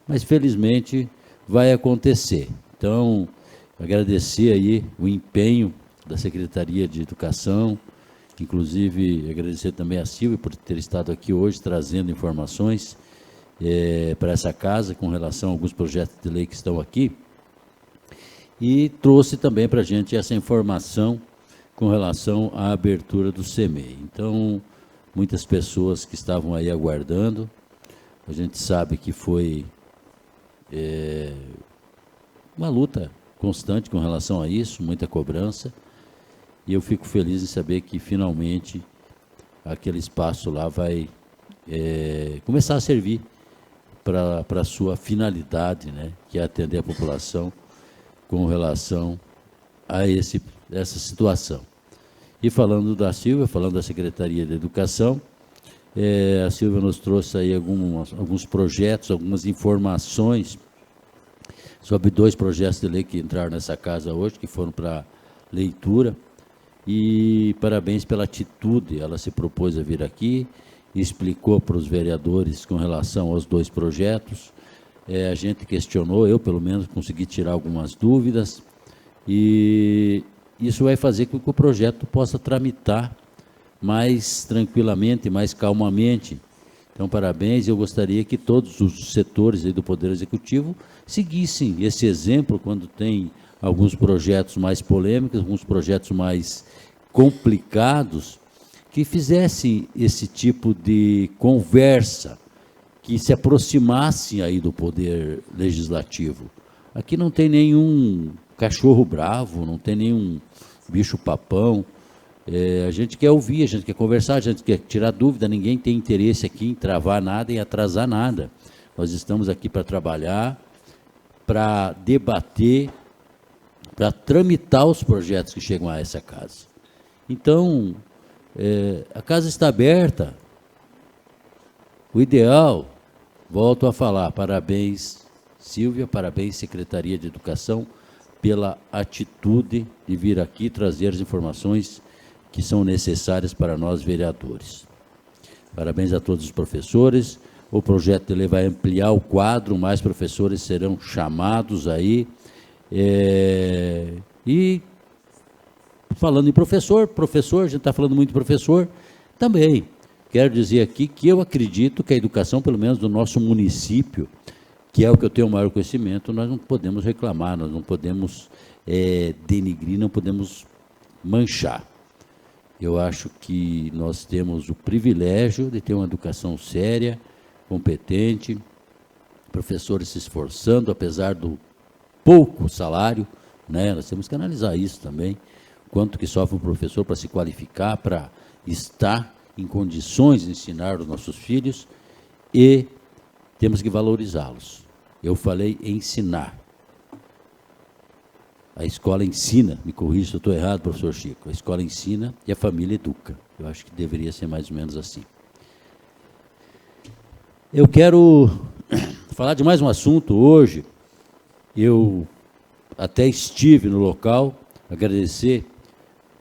mas felizmente vai acontecer. Então, agradecer aí o empenho da Secretaria de Educação, inclusive agradecer também a Silvia por ter estado aqui hoje trazendo informações para essa casa com relação a alguns projetos de lei que estão aqui, e trouxe também para a gente essa informação com relação à abertura do CEMEI. Então, muitas pessoas que estavam aí aguardando, a gente sabe que foi uma luta constante com relação a isso, muita cobrança, e eu fico feliz em saber que finalmente aquele espaço lá vai começar a servir para a sua finalidade, né, que é atender a população com relação a essa situação. E falando da Silvia, falando da Secretaria de Educação, a Silvia nos trouxe aí alguns projetos, algumas informações sobre 2 projetos de lei que entraram nessa casa hoje, que foram para leitura, e parabéns pela atitude. Ela se propôs a vir aqui, explicou para os vereadores com relação aos 2 projetos, a gente questionou, eu pelo menos consegui tirar algumas dúvidas, e isso vai fazer com que o projeto possa tramitar mais tranquilamente, mais calmamente. Então, parabéns. Eu gostaria que todos os setores aí do Poder Executivo seguissem esse exemplo quando tem alguns projetos mais polêmicos, alguns projetos mais complicados, que fizessem esse tipo de conversa, que se aproximassem aí do Poder Legislativo. Aqui não tem nenhum cachorro bravo, não tem nenhum bicho papão. A gente quer ouvir, a gente quer conversar, a gente quer tirar dúvida, ninguém tem interesse aqui em travar nada e atrasar nada. Nós estamos aqui para trabalhar, para debater, para tramitar os projetos que chegam a essa casa. Então, a casa está aberta. O ideal, volto a falar, parabéns, Silvia, parabéns, Secretaria de Educação, pela atitude de vir aqui trazer as informações que são necessárias para nós, vereadores. Parabéns a todos os professores. O projeto de lei vai ampliar o quadro, mais professores serão chamados aí. E falando em professor, a gente está falando muito de professor, também. Quero dizer aqui que eu acredito que a educação, pelo menos do nosso município, que é o que eu tenho o maior conhecimento, nós não podemos reclamar, nós não podemos denigrir, não podemos manchar. Eu acho que nós temos o privilégio de ter uma educação séria, competente, professores se esforçando, apesar do pouco salário, né? Nós temos que analisar isso também, quanto que sofre um professor para se qualificar, para estar em condições de ensinar os nossos filhos, e temos que valorizá-los. Eu falei ensinar. A escola ensina, me corrija se eu estou errado, professor Chico, a escola ensina e a família educa. Eu acho que deveria ser mais ou menos assim. Eu quero falar de mais um assunto hoje. Eu até estive no local, agradecer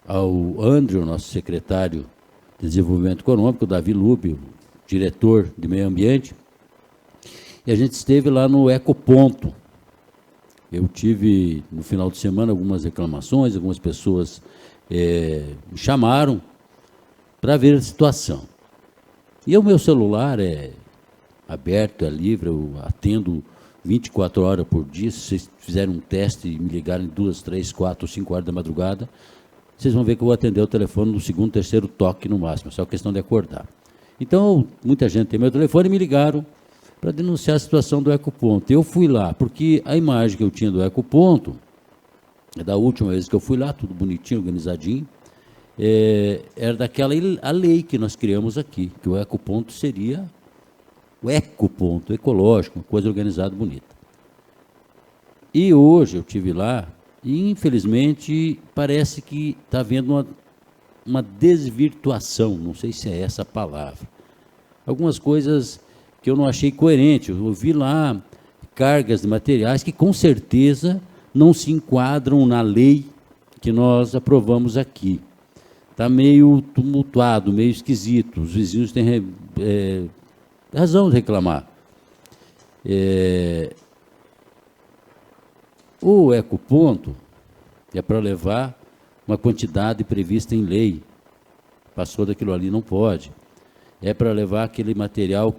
ao Andrew, nosso secretário de Desenvolvimento Econômico, o Davi Lube, diretor de Meio Ambiente, e a gente esteve lá no Ecoponto. Eu tive, no final de semana, algumas reclamações, algumas pessoas me chamaram para ver a situação. E o meu celular é aberto, é livre, eu atendo 24 horas por dia. Se vocês fizerem um teste e me ligarem 2, 3, 4, 5 horas da madrugada, vocês vão ver que eu vou atender o telefone no segundo, terceiro toque no máximo, só questão de acordar. Então, muita gente tem meu telefone e me ligaram para denunciar a situação do Ecoponto. Eu fui lá, porque a imagem que eu tinha do Ecoponto, da última vez que eu fui lá, tudo bonitinho, organizadinho, era daquela a lei que nós criamos aqui, que o Ecoponto seria o ecoponto ecológico, uma coisa organizada, bonita. E hoje eu estive lá, e infelizmente parece que está havendo uma desvirtuação, não sei se é essa a palavra. Algumas coisas que eu não achei coerente. Eu vi lá cargas de materiais que com certeza não se enquadram na lei que nós aprovamos aqui. Está meio tumultuado, meio esquisito. Os vizinhos têm razão de reclamar. O ecoponto é para levar uma quantidade prevista em lei. Passou daquilo ali, não pode. É para levar aquele material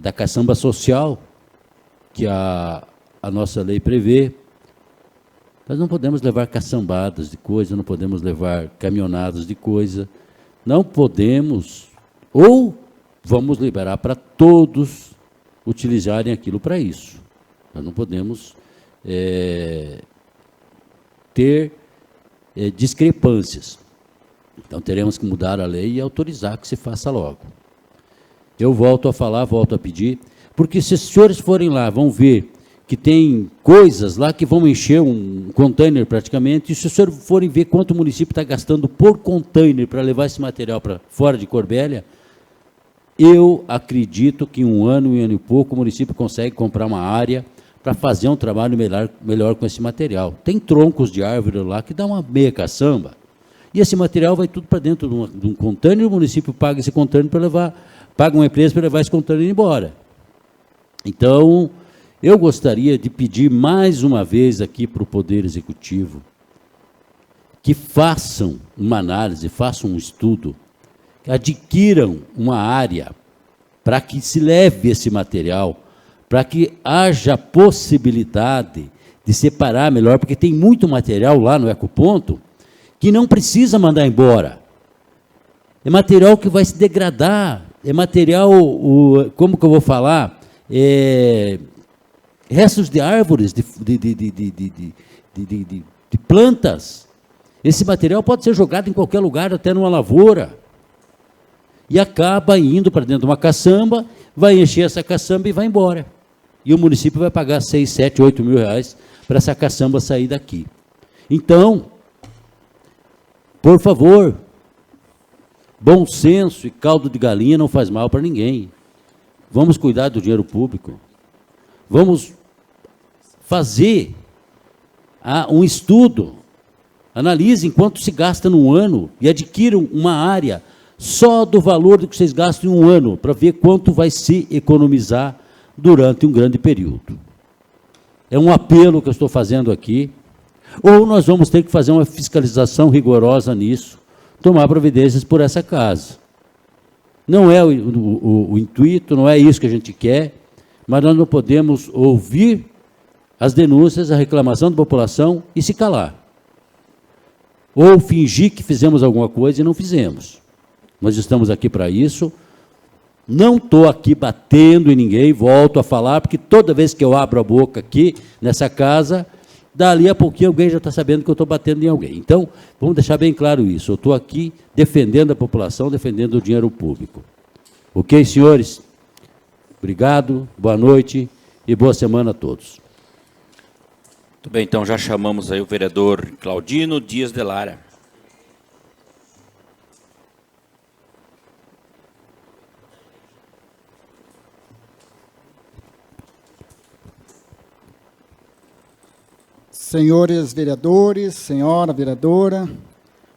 da caçamba social, que a nossa lei prevê. Nós não podemos levar caçambadas de coisa, não podemos levar caminhonadas de coisa, não podemos, ou vamos liberar para todos utilizarem aquilo para isso. Nós não podemos ter discrepâncias. Então, teremos que mudar a lei e autorizar que se faça logo. Eu volto a falar, volto a pedir, porque se os senhores forem lá, vão ver que tem coisas lá que vão encher um container praticamente, e se os senhores forem ver quanto o município está gastando por container para levar esse material para fora de Corbélia, eu acredito que em um ano e pouco, o município consegue comprar uma área para fazer um trabalho melhor com esse material. Tem troncos de árvore lá que dá uma meia caçamba, e esse material vai tudo para dentro de um container, o município paga esse container para levar, paga uma empresa para levar esse container embora. Então, eu gostaria de pedir mais uma vez aqui para o Poder Executivo que façam uma análise, façam um estudo, que adquiram uma área para que se leve esse material, para que haja possibilidade de separar melhor, porque tem muito material lá no Ecoponto que não precisa mandar embora. É material que vai se degradar, é material, como que eu vou falar? Restos de árvores, de plantas. Esse material pode ser jogado em qualquer lugar, até numa lavoura, e acaba indo para dentro de uma caçamba, vai encher essa caçamba e vai embora. E o município vai pagar 6, 7, 8 mil reais para essa caçamba sair daqui. Então, por favor, bom senso e caldo de galinha não faz mal para ninguém. Vamos cuidar do dinheiro público. Vamos fazer um estudo, analisem quanto se gasta num ano e adquiram uma área só do valor do que vocês gastam em um ano, para ver quanto vai se economizar durante um grande período. É um apelo que eu estou fazendo aqui. ou nós vamos ter que fazer uma fiscalização rigorosa nisso, tomar providências por essa casa. Não é o intuito, não é isso que a gente quer, mas nós não podemos ouvir as denúncias, a reclamação da população e se calar. Ou fingir que fizemos alguma coisa e não fizemos. Nós estamos aqui para isso. Não estou aqui batendo em ninguém, volto a falar, porque toda vez que eu abro a boca aqui, nessa casa, dali a pouquinho alguém já está sabendo que eu estou batendo em alguém. Então, vamos deixar bem claro isso. Eu estou aqui defendendo a população, defendendo o dinheiro público. Ok, senhores? Obrigado, boa noite e boa semana a todos. Muito bem, então já chamamos aí o vereador Claudino Dias de Lara. Senhores vereadores, senhora vereadora,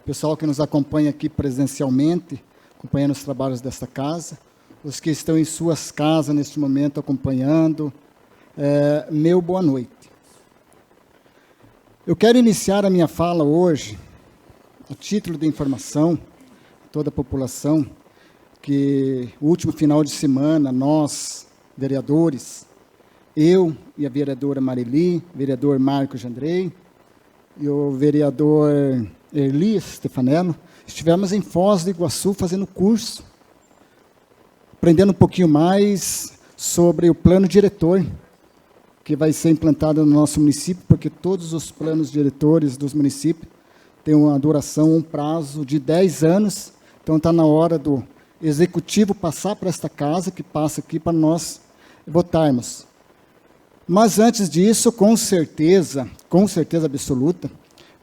pessoal que nos acompanha aqui presencialmente, acompanhando os trabalhos desta casa, os que estão em suas casas neste momento acompanhando, meu boa noite. Eu quero iniciar a minha fala hoje, a título de informação, a toda a população, que o último final de semana, nós, vereadores, eu e a vereadora Marili, vereador Marcos Andrei e o vereador Erli Stefanello, estivemos em Foz do Iguaçu fazendo curso, aprendendo um pouquinho mais sobre o plano diretor, que vai ser implantado no nosso município, porque todos os planos diretores dos municípios têm uma duração, um prazo de 10 anos, então está na hora do executivo passar para esta casa, que passa aqui para nós votarmos. Mas antes disso, com certeza absoluta,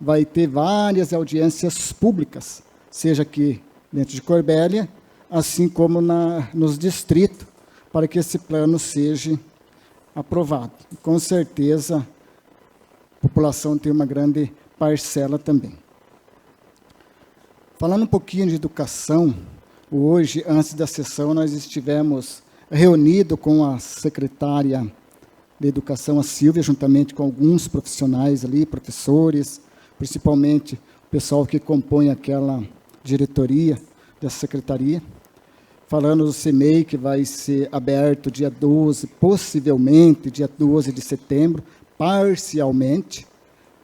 vai ter várias audiências públicas, seja aqui dentro de Corbélia, assim como nos distritos, para que esse plano seja aprovado. E, com certeza, a população tem uma grande parcela também. Falando um pouquinho de educação, hoje, antes da sessão, nós estivemos reunidos com a secretária de Educação, a Silvia, juntamente com alguns profissionais ali, professores, principalmente o pessoal que compõe aquela diretoria dessa secretaria, falando do CEMEI, que vai ser aberto dia 12, possivelmente dia 12 de setembro, parcialmente,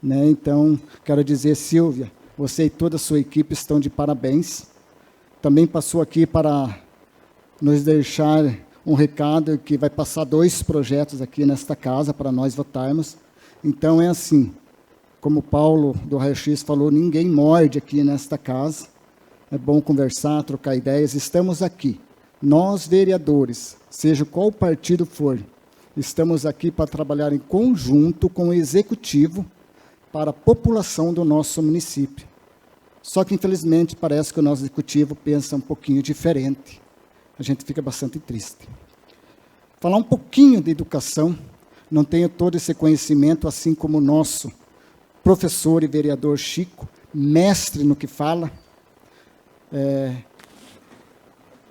né? Então, quero dizer, Silvia, você e toda a sua equipe estão de parabéns. Também passou aqui para nos deixar um recado que vai passar 2 projetos aqui nesta casa para nós votarmos. Então, é assim, como o Paulo do Raio X falou, ninguém morde aqui nesta casa. É bom conversar, trocar ideias. Estamos aqui, nós vereadores, seja qual partido for, estamos aqui para trabalhar em conjunto com o Executivo para a população do nosso município. Só que, infelizmente, parece que o nosso Executivo pensa um pouquinho diferente. A gente fica bastante triste. Falar um pouquinho de educação, não tenho todo esse conhecimento, assim como o nosso professor e vereador Chico, mestre no que fala.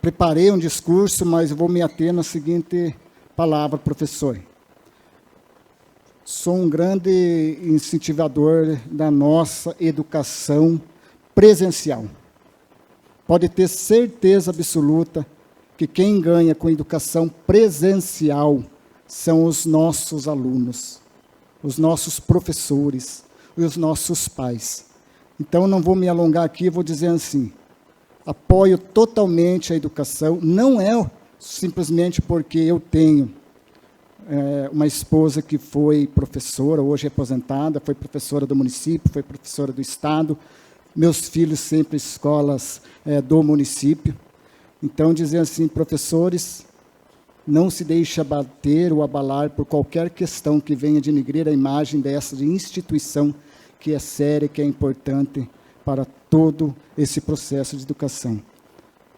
Preparei um discurso, mas eu vou me ater na seguinte palavra, professor. Sou um grande incentivador da nossa educação presencial. Pode ter certeza absoluta que quem ganha com educação presencial são os nossos alunos, os nossos professores e os nossos pais. Então, não vou me alongar aqui, vou dizer assim, apoio totalmente a educação, não é simplesmente porque eu tenho uma esposa que foi professora, hoje é aposentada, foi professora do município, foi professora do estado, meus filhos sempre escolas do município. Então, dizer assim, professores, não se deixe abater ou abalar por qualquer questão que venha denigrir a imagem dessa instituição que é séria, que é importante para todo esse processo de educação.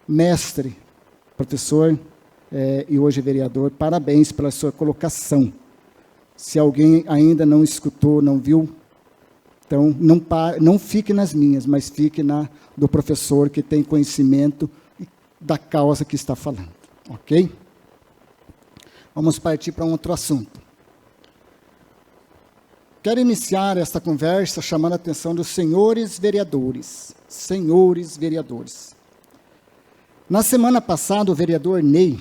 Mestre, professor e hoje vereador, parabéns pela sua colocação. Se alguém ainda não escutou, não viu, então não fique nas minhas, mas fique na do professor que tem conhecimento da causa que está falando, ok? Vamos partir para um outro assunto. quero iniciar esta conversa chamando a atenção dos senhores vereadores. Senhores vereadores. Na semana passada, o vereador Ney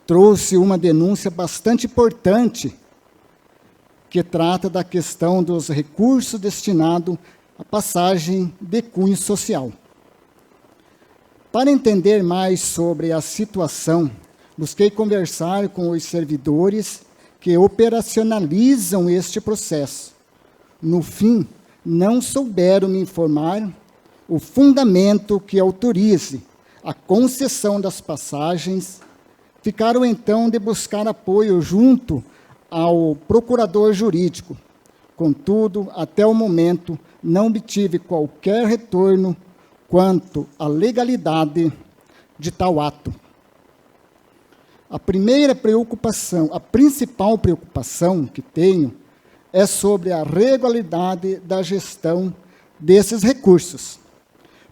trouxe uma denúncia bastante importante que trata da questão dos recursos destinados à passagem de cunho social. Para entender mais sobre a situação, busquei conversar com os servidores que operacionalizam este processo. No fim, não souberam me informar o fundamento que autorize a concessão das passagens. Ficaram então de buscar apoio junto ao procurador jurídico. Contudo, até o momento, não obtive qualquer retorno quanto à legalidade de tal ato. A principal preocupação que tenho é sobre a regularidade da gestão desses recursos,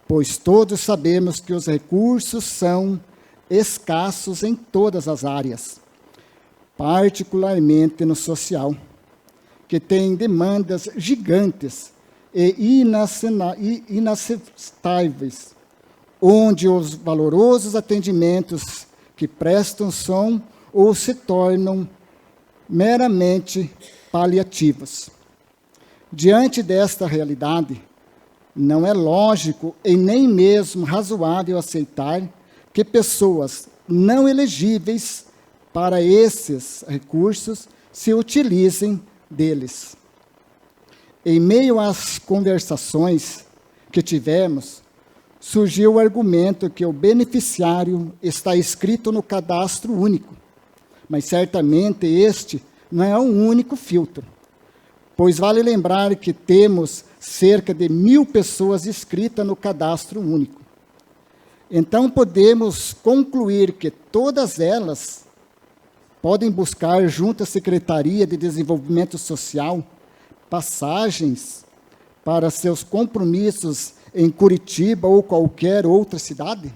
pois todos sabemos que os recursos são escassos em todas as áreas, particularmente no social, que tem demandas gigantes e inaceitáveis, onde os valorosos atendimentos que prestam são ou se tornam meramente paliativos. Diante desta realidade, não é lógico e nem mesmo razoável aceitar que pessoas não elegíveis para esses recursos se utilizem deles. Em meio às conversações que tivemos, surgiu o argumento que o beneficiário está inscrito no cadastro único, mas certamente este não é um único filtro, pois vale lembrar que temos cerca de 1.000 pessoas inscritas no cadastro único. Então, podemos concluir que todas elas podem buscar, junto à Secretaria de Desenvolvimento Social, passagens para seus compromissos em Curitiba ou qualquer outra cidade?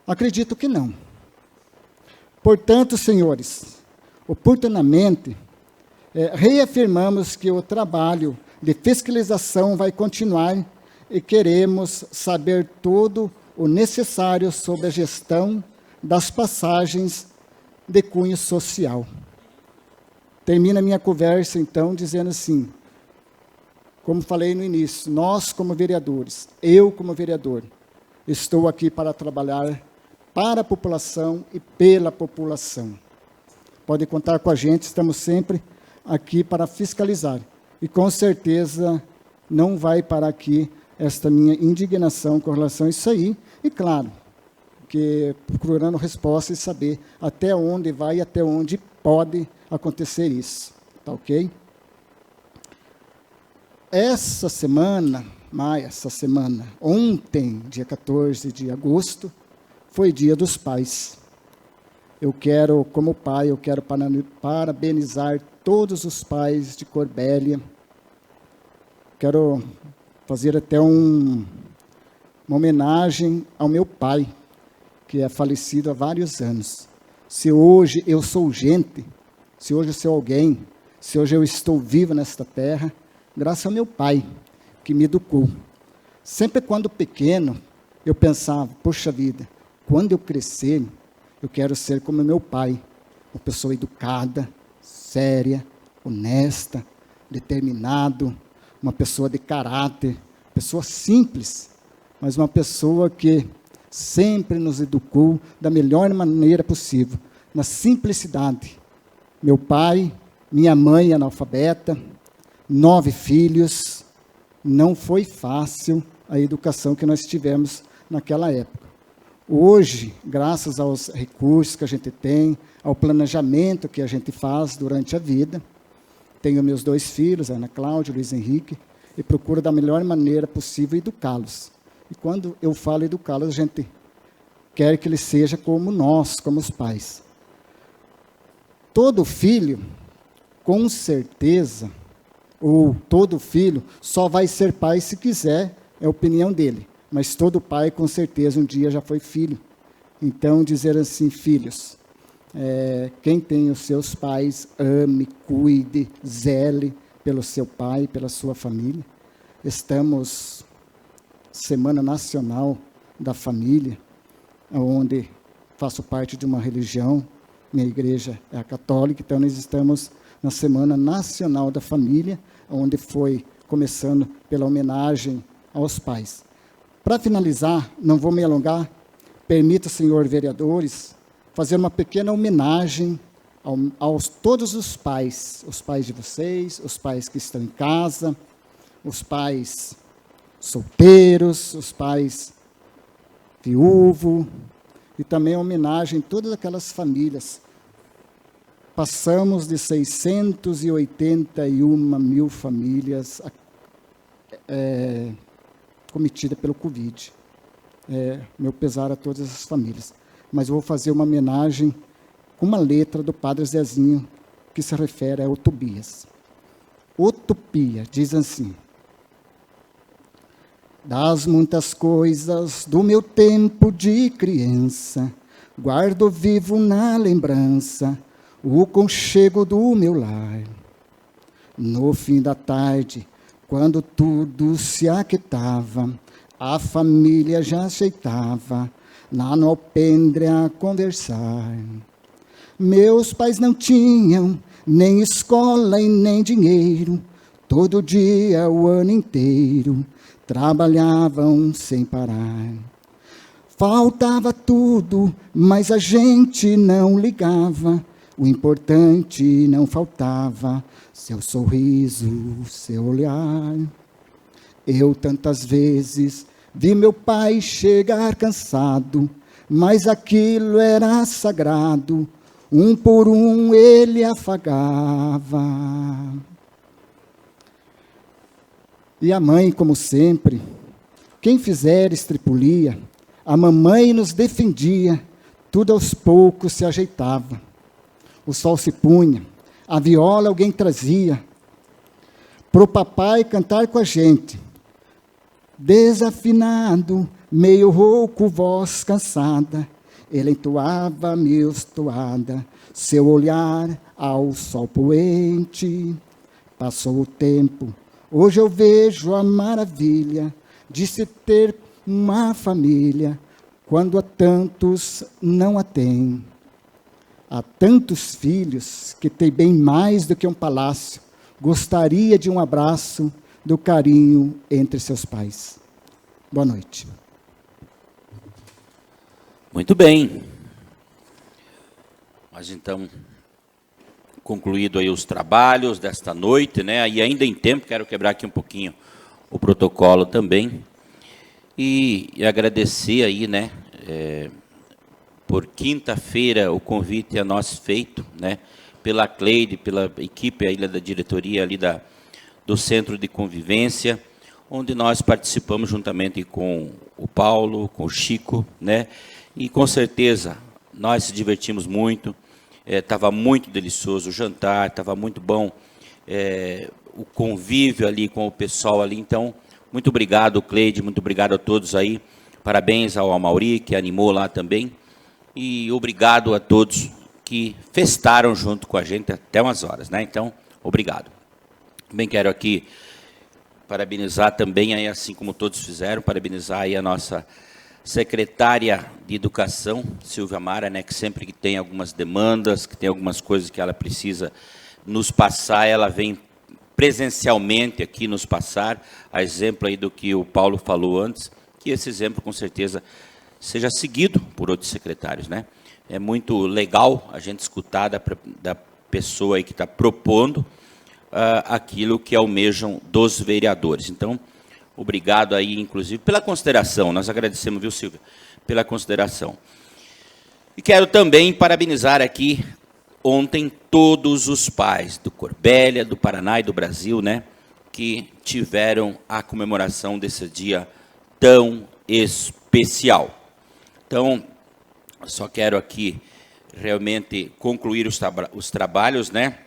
Acredito que não. Portanto, senhores, oportunamente, reafirmamos que o trabalho de fiscalização vai continuar e queremos saber tudo o necessário sobre a gestão das passagens de cunho social. Termino a minha conversa, então, dizendo assim, como falei no início, nós como vereadores, eu como vereador, estou aqui para trabalhar para a população e pela população. Pode contar com a gente, estamos sempre aqui para fiscalizar. E com certeza não vai parar aqui esta minha indignação com relação a isso aí. E claro, que procurando resposta e saber até onde vai e até onde pode acontecer isso. Tá ok? Essa semana, ontem, dia 14 de agosto, foi Dia dos Pais. Eu quero, como pai, eu quero parabenizar todos os pais de Corbélia. Quero fazer até uma homenagem ao meu pai, que é falecido há vários anos. Se hoje eu sou gente, se hoje eu sou alguém, se hoje eu estou vivo nesta terra, graças ao meu pai, que me educou. Sempre quando pequeno, eu pensava, poxa vida, quando eu crescer, eu quero ser como meu pai, uma pessoa educada, séria, honesta, determinado, uma pessoa de caráter, pessoa simples, mas uma pessoa que sempre nos educou da melhor maneira possível, na simplicidade. Meu pai, minha mãe analfabeta, 9 filhos, não foi fácil a educação que nós tivemos naquela época. Hoje, graças aos recursos que a gente tem, ao planejamento que a gente faz durante a vida, tenho meus 2 filhos, Ana Cláudia e Luiz Henrique, e procuro da melhor maneira possível educá-los. E quando eu falo educá-los, a gente quer que ele seja como nós, como os pais. Todo filho, com certeza, ou todo filho só vai ser pai se quiser, é a opinião dele. Mas todo pai, com certeza, um dia já foi filho. Então, dizer assim, filhos, Quem tem os seus pais, ame, cuide, zele pelo seu pai, pela sua família. Estamos Semana Nacional da Família, onde faço parte de uma religião, minha igreja é a católica, então nós estamos na Semana Nacional da Família, onde foi começando pela homenagem aos pais. Para finalizar, não vou me alongar, permita, senhor vereadores, fazer uma pequena homenagem aos todos os pais de vocês, os pais que estão em casa, os pais solteiros, os pais viúvos, e também homenagem a todas aquelas famílias. Passamos de 681 mil famílias cometidas pelo Covid. Meu pesar a todas as famílias. Mas eu vou fazer uma homenagem com uma letra do Padre Zezinho, que se refere a Utopias. Utopia, diz assim: das muitas coisas do meu tempo de criança, guardo vivo na lembrança o conchego do meu lar. No fim da tarde, quando tudo se aquietava, a família já ajeitava lá no alpendre a conversar. Meus pais não tinham nem escola e nem dinheiro, todo dia, o ano inteiro, trabalhavam sem parar. Faltava tudo, mas a gente não ligava. O importante não faltava, seu sorriso, seu olhar. Eu tantas vezes vi meu pai chegar cansado, mas aquilo era sagrado, um por um ele afagava. E a mãe, como sempre, quem fizer estripulia, a mamãe nos defendia, tudo aos poucos se ajeitava. O sol se punha, a viola alguém trazia, pro papai cantar com a gente. Desafinado, meio rouco, voz cansada, ele entoava meus toada, seu olhar ao sol poente. Passou o tempo, hoje eu vejo a maravilha de se ter uma família, quando a tantos não a tem. Há tantos filhos que têm bem mais do que um palácio, gostaria de um abraço, do carinho entre seus pais. Boa noite. Muito bem. Mas então, concluído aí os trabalhos desta noite, né? E ainda em tempo, quero quebrar aqui um pouquinho o protocolo também. E agradecer aí, né? Por quinta-feira o convite a nós feito, né? Pela Cleide, pela equipe aí da diretoria ali do Centro de Convivência, onde nós participamos juntamente com o Paulo, com o Chico, né? E com certeza nós se divertimos muito, estava muito delicioso o jantar, estava muito bom o convívio ali com o pessoal ali. Então, muito obrigado, Cleide, muito obrigado a todos aí, parabéns ao Amauri, que animou lá também, e obrigado a todos que festaram junto com a gente até umas horas, né? Então, obrigado. Também quero aqui parabenizar também, aí, assim como todos fizeram, parabenizar aí a nossa secretária de Educação, Silvia Mara, né, que sempre que tem algumas demandas, que tem algumas coisas que ela precisa nos passar, ela vem presencialmente aqui nos passar, a exemplo aí do que o Paulo falou antes, que esse exemplo, com certeza, seja seguido por outros secretários, né? É muito legal a gente escutar da pessoa aí que está propondo aquilo que almejam dos vereadores. Então, obrigado aí, inclusive, pela consideração. Nós agradecemos, viu, Silvia, pela consideração. E quero também parabenizar aqui, ontem, todos os pais do Corbélia, do Paraná e do Brasil, né, que tiveram a comemoração desse dia tão especial. Então, só quero aqui realmente concluir os trabalhos, né?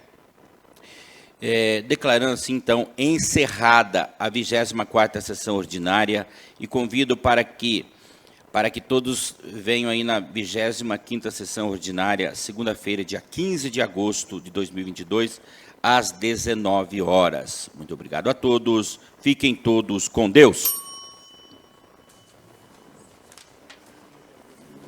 Declarando assim, então, encerrada a 24ª sessão ordinária, e convido para para que todos venham aí na 25ª sessão ordinária, segunda-feira, dia 15 de agosto de 2022, às 19 horas. Muito obrigado a todos. Fiquem todos com Deus.